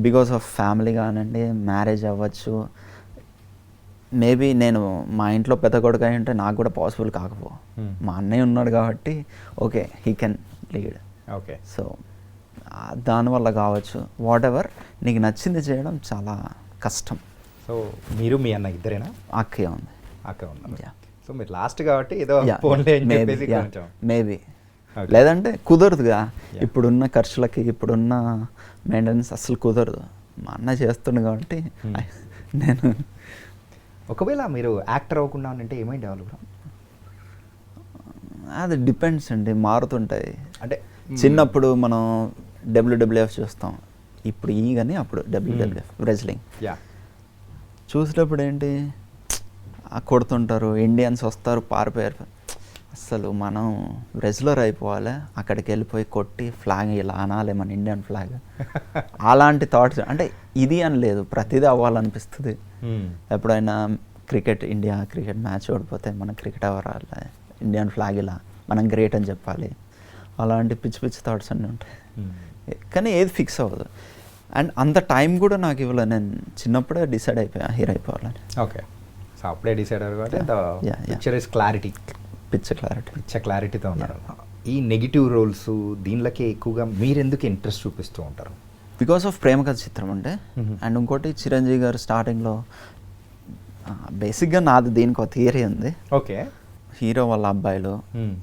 బికాస్ ఆఫ్ ఫ్యామిలీ కానివ్వండి, మ్యారేజ్ అవ్వచ్చు. మేబీ నేను మా ఇంట్లో పెద్ద కొడుకు అయి ఉంటే నాకు కూడా పాసిబుల్ కాకపో. మా అన్నయ్య ఉన్నాడు కాబట్టి okay, he can lead. Okay. So దానివల్ల కావచ్చు, వాట్ ఎవర్, నీకు నచ్చింది చేయడం చాలా కష్టం. సో మీరు మీ అన్న ఇద్దరేనా? అక్కే ఉంది. అక్క ఉన్నారు. సో మీరు లాస్ట్ కాబట్టి ఏదో ఫోన్లే అని చెప్పేసి కొంచెం మేబీ, లేదంటే కుదరదుగా. ఇప్పుడున్న ఖర్చులకి, ఇప్పుడున్న మెయింటెనెన్స్ అస్సలు కుదరదు. మా అన్న చేస్తుండు కాబట్టి నేను. ఒకవేళ మీరు యాక్టర్ అవ్వకుండా అంటే ఏమైంది వాళ్ళు? అది డిపెండ్స్ అండి, మారుతుంటాయి. అంటే చిన్నప్పుడు మనం WWF చూస్తాం, ఇప్పుడు కానీ అప్పుడు WWF రెజ్లింగ్ చూసినప్పుడు ఏంటి, కొడుతుంటారు, ఇండియన్స్ వస్తారు, పారిపోయారు. అసలు మనం రెజ్లర్ అయిపోవాలి, అక్కడికి వెళ్ళిపోయి కొట్టి ఫ్లాగ్ ఇలా అనాలి మన ఇండియన్ ఫ్లాగ్. అలాంటి థాట్స్ అంటే ఇది అని లేదు, ప్రతిదీ అవ్వాలనిపిస్తుంది. ఎప్పుడైనా ఇండియా క్రికెట్ మ్యాచ్ ఓడిపోతే మన క్రికెట్ అవ్వాలి, ఇండియన్ ఫ్లాగ్ ఇలా మనం గ్రేట్ అని చెప్పాలి. అలాంటి పిచ్చి పిచ్చి థాట్స్ అన్నీ ఉంటాయి. కానీ ఏది ఫిక్స్ అవ్వదు. అండ్ అంత టైం కూడా నాకు ఇవ్వలేదు. నేను చిన్నప్పుడే డిసైడ్ అయిపోయా హీరో అయిపోవాలని. ఓకే, సో అప్పుడే డిసైడ్ అయ్యారు కాబట్టి Yeah. పిక్చర్ ఇస్ క్లారిటీ, పిచ్చ క్లారిటీతో ఉన్నారు. ఈ నెగిటివ్ రోల్స్ దీనిలోకి ఎక్కువగా మీరు ఎందుకు ఇంట్రెస్ట్ చూపిస్తూ ఉంటారు? బికాస్ ఆఫ్ ప్రేమ కథ చిత్రం అంటే. అండ్ ఇంకోటి చిరంజీవి గారు స్టార్టింగ్లో బేసిక్గా నాది దీనికి ఒక థియరీ ఉంది. ఓకే, హీరో వాళ్ళ అబ్బాయిలు,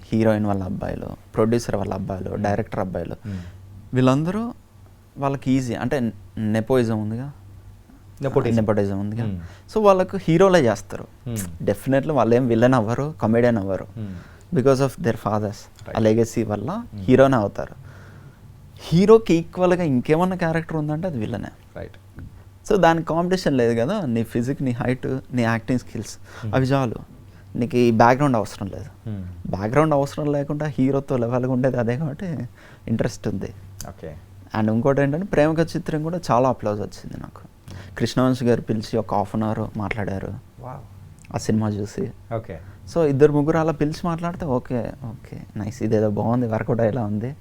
హీరోయిన్ వాళ్ళ అబ్బాయిలు, ప్రొడ్యూసర్ వాళ్ళ అబ్బాయిలు, డైరెక్టర్ అబ్బాయిలు, వీళ్ళందరూ వాళ్ళకి ఈజీ అంటే నెపోయిజం ఉందిగా, నెపోటిజం ఉందిగా. సో వాళ్ళకు హీరోలే చేస్తారు. డెఫినెట్లీ వాళ్ళు ఏం విలన్ అవ్వరు, కమెడియన్ అవ్వరు. బికాస్ ఆఫ్ దేర్ ఫాదర్స్ ఆ లెగసీ వల్ల హీరోనే అవుతారు. హీరోకి ఈక్వల్గా ఇంకేమన్నా క్యారెక్టర్ ఉందంటే అది విలనే. రైట్. సో దానికి కాంపిటీషన్ లేదు కదా. నీ ఫిజిక్, నీ హైట్, నీ యాక్టింగ్ స్కిల్స్ అవి చాలు. నీకు ఈ బ్యాక్గ్రౌండ్ అవసరం లేదు. బ్యాక్గ్రౌండ్ అవసరం లేకుండా హీరోతో లెవెల్గా ఉండేది అదే కాబట్టి ఇంట్రెస్ట్ ఉంది. ఓకే. అండ్ ఇంకోటి ఏంటంటే ప్రేమ కథ చిత్రం కూడా చాలా అప్లౌజ్ వచ్చింది నాకు. కృష్ణవంశీ గారు పిలిచి ఒక 1/2 hour మాట్లాడారు ఆ సినిమా చూసి. ఓకే. సో 2-3 అలా పిలిచి మాట్లాడితే ఓకే నైస్, ఇదేదో బాగుంది, వర్కౌట్ అయ్యేలా ఉంది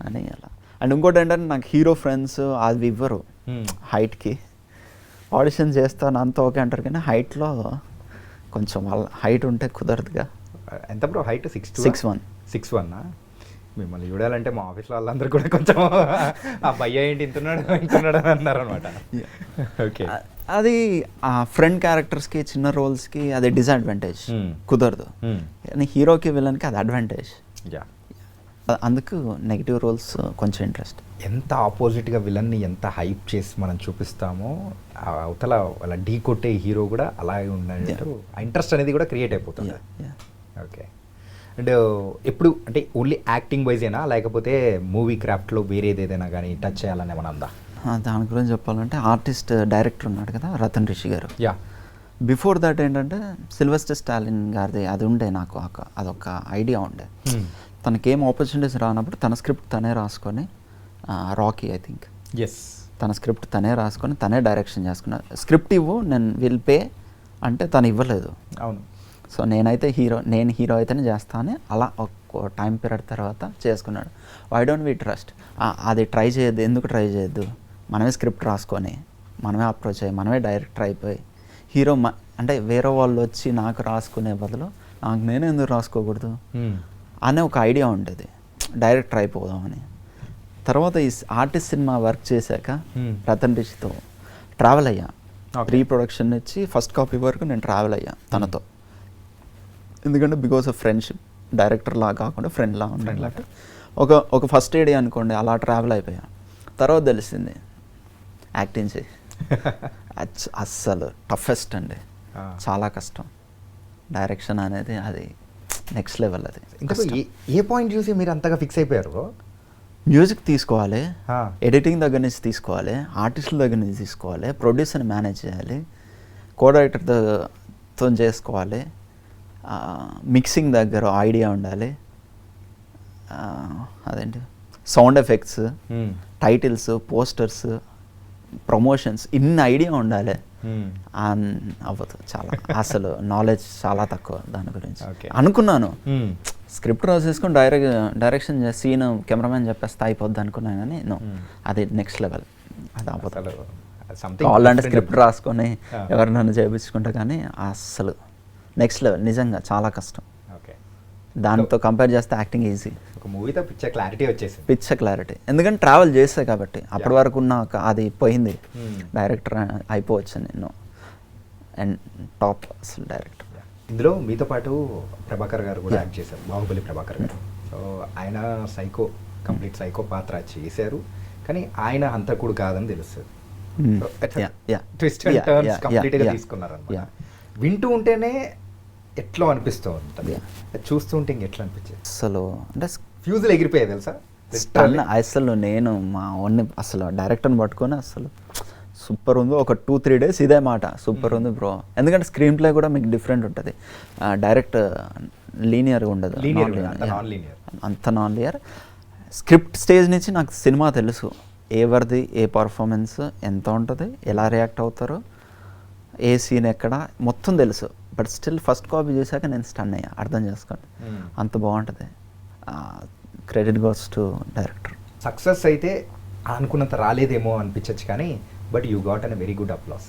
అని అలా. అండ్ ఇంకోటి ఏంటంటే నాకు హీరో ఫ్రెండ్స్ అది ఇవ్వరు. హైట్కి ఆడిషన్ చేస్తాను అంత ఓకే అంటారు, కానీ హైట్లో కొంచెం వాళ్ళ హైట్ ఉంటే కుదరదుగా. ఎంత బ్రో హైట్? 6'1". 6'1". మిమ్మల్ని చూడాలంటే మా ఆఫీస్లో వాళ్ళందరూ కూడా కొంచెం ఆ భయ్య ఏంటి ఇంతున్నాడు అని అన్నారు అనమాట. ఓకే. అది ఆ ఫ్రెండ్ క్యారెక్టర్స్కి, చిన్న రోల్స్కి అది డిసడ్వాంటేజ్, కుదరదు. కానీ హీరోకి విలన్కి అది అడ్వాంటేజ్. అందుకు నెగిటివ్ రోల్స్ కొంచెం ఇంట్రెస్ట్. ఎంత ఆపోజిట్గా విలన్ని ఎంత హైప్ చేసి మనం చూపిస్తామో అవతల అలా ఢీ కొట్టే హీరో కూడా అలాగే ఉన్నట్టు ఆ ఇంట్రెస్ట్ అనేది కూడా క్రియేట్ అయిపోతుంది. ఓకే. అండ్ ఎప్పుడు అంటే ఓన్లీ యాక్టింగ్ వైజేనా, లేకపోతే మూవీ క్రాఫ్ట్లో వేరేది ఏదైనా కానీ టచ్ చేయాలని ఏమైనా ఉందా? దాని గురించి చెప్పాలంటే ఆర్టిస్ట్ డైరెక్టర్ ఉన్నాడు కదా రతన్ రిషి గారు. యా. బిఫోర్ దట్ ఏంటంటే సిల్వెస్టర్ స్టాలిన్ గారిది అది ఉండే, నాకు అదొక ఐడియా ఉండే. తనకేం ఆపర్చునిటీస్ రానప్పుడు తన స్క్రిప్ట్ తనే రాసుకొని, రాకీ ఐ థింక్, తన స్క్రిప్ట్ తనే రాసుకొని తనే డైరెక్షన్ చేసుకున్నాడు. స్క్రిప్ట్ ఇవ్వు నేను విల్ పే అంటే తను ఇవ్వలేదు. అవును. సో నేను హీరో అయితేనే చేస్తాను అలా ఒక టైం పీరియడ్ తర్వాత చేసుకున్నాడు. వై డోంట్ వి ట్రస్ట్, అది ట్రై చేయొద్దు, ఎందుకు ట్రై చేయొద్దు, మనమే స్క్రిప్ట్ రాసుకొని మనమే అప్రోచ్ అయ్యి మనమే డైరెక్టర్ అయిపోయి హీరో అంటే వేరే వాళ్ళు వచ్చి నాకు రాసుకునే బదులు నాకు నేనే ఎందుకు రాసుకోకూడదు అనే ఒక ఐడియా ఉండేది, డైరెక్టర్ అయిపోదామని. తర్వాత ఈ ఆర్టిస్ట్ సినిమా వర్క్ చేశాక రతన్ రిషితో ట్రావెల్ అయ్యా. ప్రీ ప్రొడక్షన్ నుంచి ఫస్ట్ కాపీ వరకు నేను ట్రావెల్ అయ్యా తనతో. ఎందుకంటే బికాస్ ఆఫ్ ఫ్రెండ్షిప్, డైరెక్టర్ లా కాకుండా ఫ్రెండ్ లా ఉండేలాగా ఒక ఫస్ట్ ఎయిడ్ అనుకోండి అలా ట్రావెల్ అయిపోయా. తర్వాత తెలిసింది యాక్టింగ్ చేయి అస్సలు టఫెస్ట్ అండి, చాలా కష్టం. డైరెక్షన్ అనేది అది నెక్స్ట్ లెవెల్. అది ఏ పాయింట్ చూసి మీరు అంతగా ఫిక్స్ అయిపోయారు? మ్యూజిక్ తీసుకోవాలి, ఎడిటింగ్ దగ్గర నుంచి తీసుకోవాలి, ఆర్టిస్టుల దగ్గర నుంచి తీసుకోవాలి, ప్రొడ్యూసర్ని మేనేజ్ చేయాలి, కో డైరెక్టర్తో చేసుకోవాలి, మిక్సింగ్ దగ్గర ఐడియా ఉండాలి, అదేంటి sound effects, titles, posters, promotions, ఇన్ని ఐడియా ఉండాలి. అవ్వదు, చాలా అసలు నాలెడ్జ్ చాలా తక్కువ దాని గురించి. అనుకున్నాను స్క్రిప్ట్ రాసేసుకొని డైరెక్షన్ సీన్ కెమెరామెన్ చెప్పేస్తే అయిపోద్ది అనుకున్నాను, కానీ అది నెక్స్ట్ లెవెల్. అది అవ్వదు. కావాలంటే స్క్రిప్ట్ రాసుకొని ఎవరు నన్ను చేయించుకుంటా, కానీ అస్సలు నెక్స్ట్ లెవెల్, నిజంగా చాలా కష్టం. దాంతో కంపేర్ చేస్తే యాక్టింగ్ ఈజీ. ఒక మూవీతో పిచ్చ క్లారిటీ వచ్చేసింది. పిచ్చ క్లారిటీ, ఎందుకంటే ట్రావెల్ చేస్తే కాబట్టి. అప్పటి వరకు ఉన్న అది పోయింది, డైరెక్టర్ అయిపోవచ్చు నేను, అండ్ టాప్ అసలు డైరెక్టర్. ఇందులో మీతో పాటు ప్రభాకర్ గారు కూడా యాక్ట్ చేశారు, బాహుబలి ప్రభాకర్ గారు. సో ఆయన కంప్లీట్ సైకో పాత్ర చేశారు, కానీ ఆయన హంతకుడు కాదని తెలుస్తుంది. ట్విస్ట్ అండ్ టర్న్స్ కంప్లీట్గా తీసుకున్నారు అన్నమాట. వింటూ ఉంటేనే ఎట్లా అనిపిస్తూ ఉంటుంది, చూస్తూ ఉంటే ఇంకెట్లా అనిపించేది? అసలు అంటే ఫ్యూజులు ఎగిరిపోయాయి తెలుసా. అసలు నేను మా ఓన్ని అసలు డైరెక్టర్ని పట్టుకొని అసలు సూపర్ ఉంది, ఒక 2-3 days ఇదే మాట, సూపర్ ఉంది బ్రో. ఎందుకంటే స్క్రీన్ ప్లే కూడా మీకు డిఫరెంట్ ఉంటుంది, డైరెక్ట్ లీనియర్గా ఉండదు, అంత నాన్ లినియర్. స్క్రిప్ట్ స్టేజ్ నుంచి నాకు సినిమా తెలుసు, ఎవరిది ఏ పర్ఫార్మెన్స్ ఎంత ఉంటుంది, ఎలా రియాక్ట్ అవుతారో, ఏ సీన్ ఎక్కడ మొత్తం తెలుసు. బట్ స్టిల్ ఫస్ట్ కాపీ చూసాక నేను స్టన్ అయ్యా, అర్థం చేసుకోండి అంత బాగుంటుంది. Credit goes to director. Success అయితే అనుకున్నంత రాలేదేమో అనిపించచ్చు, కానీ but you got an very good applause.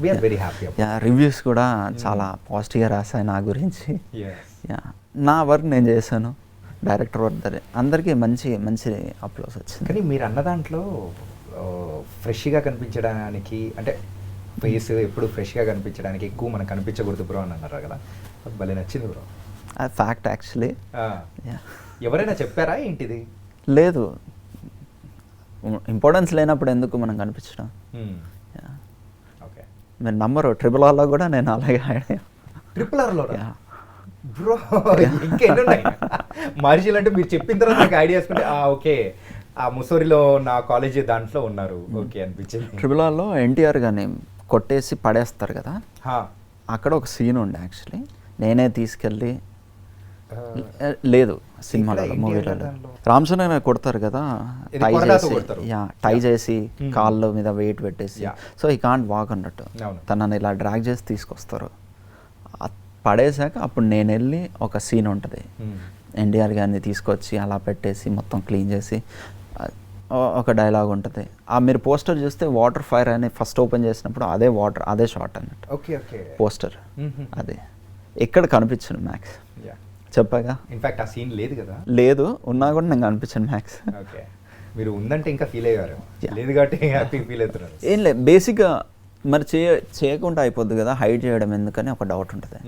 We are very happy. Reviews కూడా చాలా పాజిటివ్గా రాశాయి నా గురించి. నా వర్క్ నేను చేశాను, డైరెక్టర్ వర్క్ అందరికీ మంచి మంచి అప్లాస్ వచ్చింది. కానీ మీరు అన్న దాంట్లో ఫ్రెష్గా కనిపించడానికి, అంటే ఫేస్ ఎప్పుడు ఫ్రెష్గా కనిపించడానికి ఎక్కువ మనకు కనిపించకూడదు బ్రో అని అన్నారు కదా, అది భలే నచ్చింది బ్రో. అది ఫ్యాక్ట్ యాక్చువల్లీ. ఎవరైనా చెప్పారా ఏంటిది? లేదు, ఇంపార్టెన్స్ లేనప్పుడు ఎందుకు మనం కనిపించడం. ఓకే, మీరు నంబరు RRRలో కూడా నేను అలాగే RRRలో బ్రో ఇంకెన్ని ఉన్నాయి మార్షల్ అంటే మీరు చెప్పిన తర్వాత నాకు ఐడియా వేసుకుంటే ఓకే ఆ ముసోరిలో నా కాలేజీ దాంట్లో ఉన్నారు ఓకే అనిపించింది. RRRలో ఎన్టీఆర్ గారిని కొట్టేసి పడేస్తారు కదా, అక్కడ ఒక సీన్ ఉండే యాక్చువల్లీ, నేనే తీసుకెళ్ళి లేదు సినిమాలో మూవీలలో రామ్ చరణ్ కొడతారు కదా, టై చేసి కాళ్ళ మీద వెయిట్ పెట్టేసి, సో ఈ కాంట్ వాక్ అన్నట్టు తనని ఇలా డ్రాగ్ చేసి తీసుకొస్తారు. పడేసాక అప్పుడు నేను వెళ్ళి ఒక సీన్ ఉంటుంది, ఎన్టీఆర్ గారిని తీసుకొచ్చి అలా పెట్టేసి మొత్తం క్లీన్ చేసి ఒక డైలాగ్ ఉంటుంది. మీరు పోస్టర్ చూస్తే వాటర్ ఫైర్ అని ఫస్ట్ ఓపెన్ చేసినప్పుడు అదే వాటర్, అదే షాట్ అన్నట్టు పోస్టర్. అదే ఎక్కడ కనిపించను మ్యాక్స్, చెప్పాగా. ఇన్ఫాక్ట్ ఆ సీన్ లేదు కదా, లేదు, ఉన్నా కూడా నేను కనిపించాను మ్యాక్స్. ఓకే, మీరు ఉందంటే ఇంకా ఫీల్ అయ్యారు, లేదు కాబట్టి హ్యాపీ ఫీల్ అవుతున్నారు. ఏం లేదు, బేసిక్గా మరి చేయకుండా అయిపోద్ది కదా, హైడ్ చేయడం ఎందుకని ఒక డౌట్ ఉంటుంది.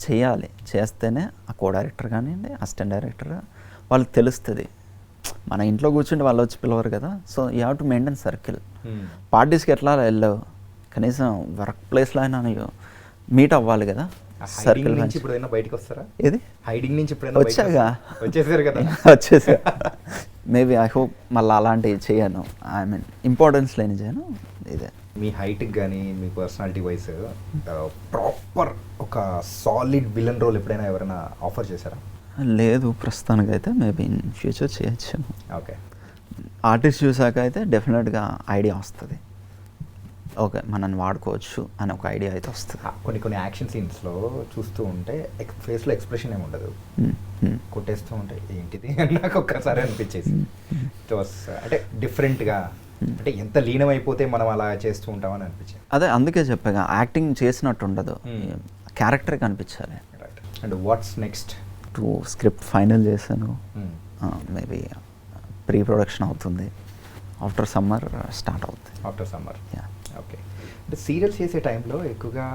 చేయాలి, చేస్తేనే ఆ కో డైరెక్టర్ కానివ్వండి, అసిస్టెంట్ డైరెక్టర్ వాళ్ళకి తెలుస్తుంది. మన ఇంట్లో కూర్చుంటే వాళ్ళు వచ్చి పిలవరు కదా, so you have to maintain circle. పార్టీస్కి ఎట్లా వెళ్ళవు, కనీసం వర్క్ ప్లేస్లో అయినా మీట్ అవ్వాలి కదా. సర్కిల్ నుంచి ఇప్పుడు బయటకు వస్తారా? ఏది హైడింగ్ నుంచి వచ్చాగా, వచ్చేసారు కదా, వచ్చేసా. మేబీ ఐ హోప్ మళ్ళీ అలాంటివి చేయను, ఐ మీన్ ఇంపార్టెన్స్ లేని చేయను. ఇదే మీ హైట్కి కానీ మీ పర్సనాలిటీ వైజ్ ప్రాపర్ ఒక సాలిడ్ విలన్ రోల్ ఎప్పుడైనా ఎవరైనా ఆఫర్ చేశారా? లేదు, ప్రస్తుతానికి అయితే మేబీ ఇన్ ఫ్యూచర్ చేయొచ్చు. ఓకే, ఆర్టిస్ట్ చూసాక అయితే డెఫినెట్గా ఐడియా వస్తుంది, ఓకే మనల్ని వాడుకోవచ్చు అని ఒక ఐడియా అయితే వస్తుంది. కొన్ని యాక్షన్ సీన్స్లో చూస్తూ ఉంటే ఫేస్లో ఎక్స్ప్రెషన్ ఏమి ఉండదు, కొట్టేస్తూ ఉంటే ఏంటిది నాకు ఒక్కసారి అనిపించేసి. అంటే డిఫరెంట్గా, అంటే ఎంత లీనమైపోతే మనం అలా చేస్తూ ఉంటామని అనిపించింది. అదే అందుకే చెప్పాగా, యాక్టింగ్ చేసినట్టు ఉండదు, క్యారెక్టర్ కనిపించాలి. And what's next? Script final చేశాను, మేబీ ప్రీ ప్రొడక్షన్ అవుతుంది, ఆఫ్టర్ సమ్మర్ స్టార్ట్ అవుతుంది. After summer, okay. అంటే సీరియల్స్ చేసే టైంలో ఎక్కువగా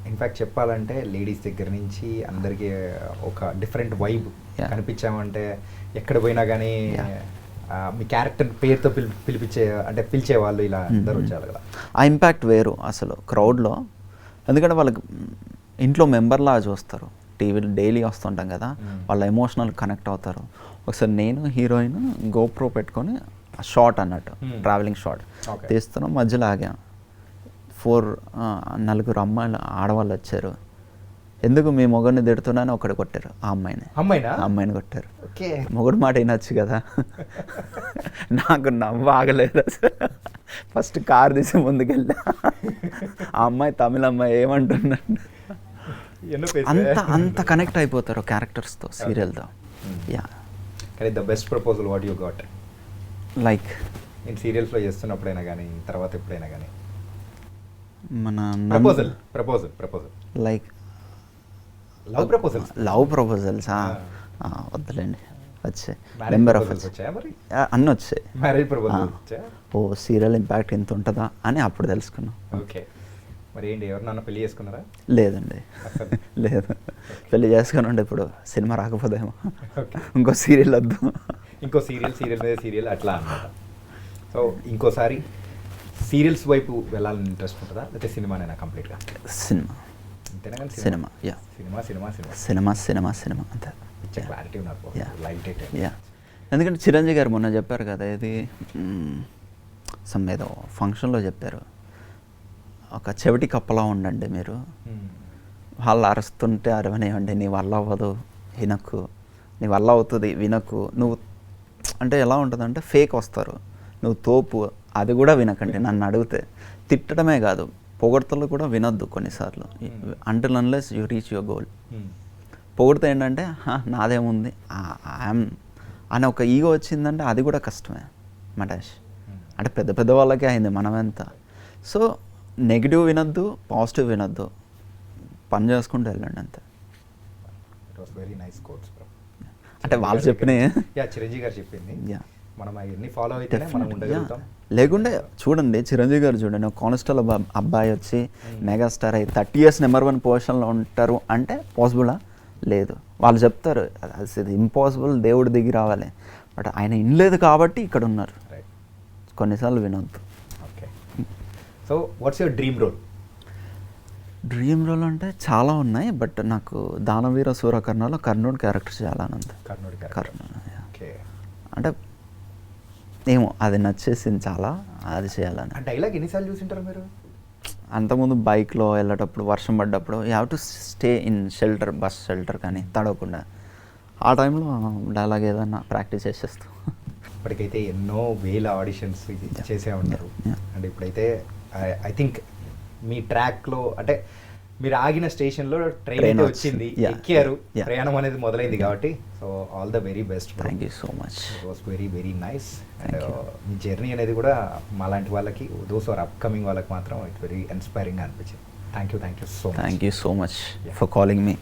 ఇన్ఫ్యాక్ట్ చెప్పాలంటే లేడీస్ దగ్గర నుంచి అందరికీ ఒక డిఫరెంట్ వైబ్ కనిపించామంటే ఎక్కడ పోయినా కానీ మీ క్యారెక్టర్ పేరుతో పిలిచే వాళ్ళు ఇలా అందరూ వచ్చారు కదా, ఆ ఇంపాక్ట్ వేరు అసలు క్రౌడ్లో. ఎందుకంటే వాళ్ళకి ఇంట్లో మెంబర్లా చూస్తారు, టీవీలో డైలీ వస్తుంటాం కదా, వాళ్ళ ఎమోషనల్ కనెక్ట్ అవుతారు. ఒకసారి నేను హీరోయిన్ గోప్రో పెట్టుకొని షార్ట్ అన్నట్టు, ట్రావెలింగ్ షార్ట్ తీస్తున్నాం, మధ్యలో ఆగాం. 4 అమ్మాయిలు ఆడవాళ్ళు వచ్చారు, ఎందుకు మీ మొగుడిని తిడుతున్నాను ఒకటి కొట్టారు, ఆ అమ్మాయిని కొట్టారు. మొగుడు మాట వినొచ్చు కదా. నాకు నవ్వు ఆగలేదు అసలు. ఫస్ట్ కార్ తీసి ముందుకెళ్ళా, ఆ అమ్మాయి తమిళ అమ్మాయి ఏమంటున్నాడు, అంత కనెక్ట్ అయిపోతారు క్యారెక్టర్స్తో సీరియల్తో. యా, కానీ the best proposal what you got like in సీరియల్స్లో చేస్తున్నప్పుడైనా కానీ తర్వాత ఎప్పుడైనా కానీ మన ప్రపోజల్ లైక్ లవ్ ప్రపోజల్స్ వద్దులేండి, వచ్చాయి నెంబర్ ఆఫ్ అన్నీ వచ్చాయి. మ్యారేజ్ ప్రపోజల్ ఓ సీరియల్ ఇంపాక్ట్ ఎంత ఉంటుందా అని అప్పుడు తెలుసుకున్నాం. ఓకే, మరి ఏంటి ఎవరినన్నా పెళ్లి చేసుకున్నారా? లేదండి, లేదు, పెళ్లి చేసుకుని ఇప్పుడు సినిమా రాకపోదేమో, ఇంకో సీరియల్ వద్దు, ఇంకో సీరియల్ మీద సీరియల్ అట్లా అన్నమాట. సో ఇంకోసారి సీరియల్స్ వైపు వెళ్ళాలని ఇంట్రెస్ట్ ఉంటుందా, లేకపోతే సినిమానైనా కంప్లీట్గా? సినిమా అంతేనా? కానీ సినిమా, యా, సినిమా అంతే. క్లారిటీ ఉన్నారు, లైవ్ యా. ఎందుకంటే చిరంజీవి గారు మొన్న చెప్పారు కదా, ఇది సమ్ ఏదో ఫంక్షన్లో చెప్పారు, ఒక చెవిటి కప్పలా ఉండండి మీరు, వాళ్ళు అరుస్తుంటే అరవనివ్వండి, నీ వల్ల అవ్వదు వినకు, నీ వల్ల అవుతుంది వినకు. నువ్వు అంటే ఎలా ఉంటుందంటే ఫేక్ వస్తారు, నువ్వు తోపు అది కూడా వినకండి. నన్ను అడిగితే తిట్టడమే కాదు, పొగడ్తలు కూడా వినొద్దు కొన్నిసార్లు, until unless you reach your goal. పొగిడితే ఏంటంటే నాదేముంది ఐఎమ్ అని ఒక ఈగో వచ్చిందంటే అది కూడా కష్టమే మటాష్. అంటే పెద్ద పెద్ద వాళ్ళకే అయింది, మనమెంత. సో నెగిటివ్ వినొద్దు, పాజిటివ్ వినొద్దు, పని చేసుకుంటూ వెళ్ళండి అంతే. It was very nice quotes bro. అంటే వాళ్ళు చెప్పినాయి చిరంజీవి గారు చెప్పింది, యా మనం అవన్నీ ఫాలో అయితేనే మనం ఉండగలుగుతాం. లేకుంటే చూడండి చిరంజీవి గారు చూడండి, ఒక కానిస్టేబుల్ అబ్బాయి వచ్చి మెగాస్టార్ అయ్యి 30 years నెంబర్ 1 పొజిషన్లో ఉంటారు అంటే పాసిబులా? లేదు. వాళ్ళు చెప్తారు అది ఇంపాసిబుల్, దేవుడు దిగి రావాలి. బట్ ఆయన వినలేదు కాబట్టి ఇక్కడ ఉన్నారు. రైట్. కొన్నిసార్లు వినొద్దు. Okay. So what's your dream role? Dream role అంటే చాలా ఉన్నాయి, బట్ నాకు దానవీర సూరకర్ణలో కర్ణుడు క్యారెక్టర్ చేయాలని ఉంది. కర్ణుడు ఓకే. అంటే ఏమో అది నచ్చేసింది చాలా, అది చేయాలని. ఆ డైలాగ్ ఎన్నిసార్లు చూసింటారు మీరు? అంతకుముందు బైక్లో వెళ్ళేటప్పుడు వర్షం పడ్డప్పుడు you have to stay in shelter, bus shelter కానీ తడవకుండా, ఆ టైంలో డైలాగ్ ఏదన్నా ప్రాక్టీస్ చేసేస్తాం. ఇప్పటికైతే ఎన్నో వేల ఆడిషన్స్ చేసే ఉంటారు. అండ్ ఇప్పుడైతే ఐ థింక్ మీ ట్రాక్లో అంటే మీరు ఆగిన స్టేషన్లో ట్రైన్ అయితే వచ్చింది, ఎక్కారు, ప్రయాణం అనేది మొదలైంది కాబట్టి so all the very best. Thank you so much. It was very very nice. And me journey అనేది కూడా మాలాంటి వాళ్ళకి, దోస్ ఆర్ అప్కమింగ్ వాళ్ళకి మాత్రం ఇట్ వెరీ ఇన్స్పైరింగ్గా అనిపించింది. Thank you so much. Thank you so much for calling me.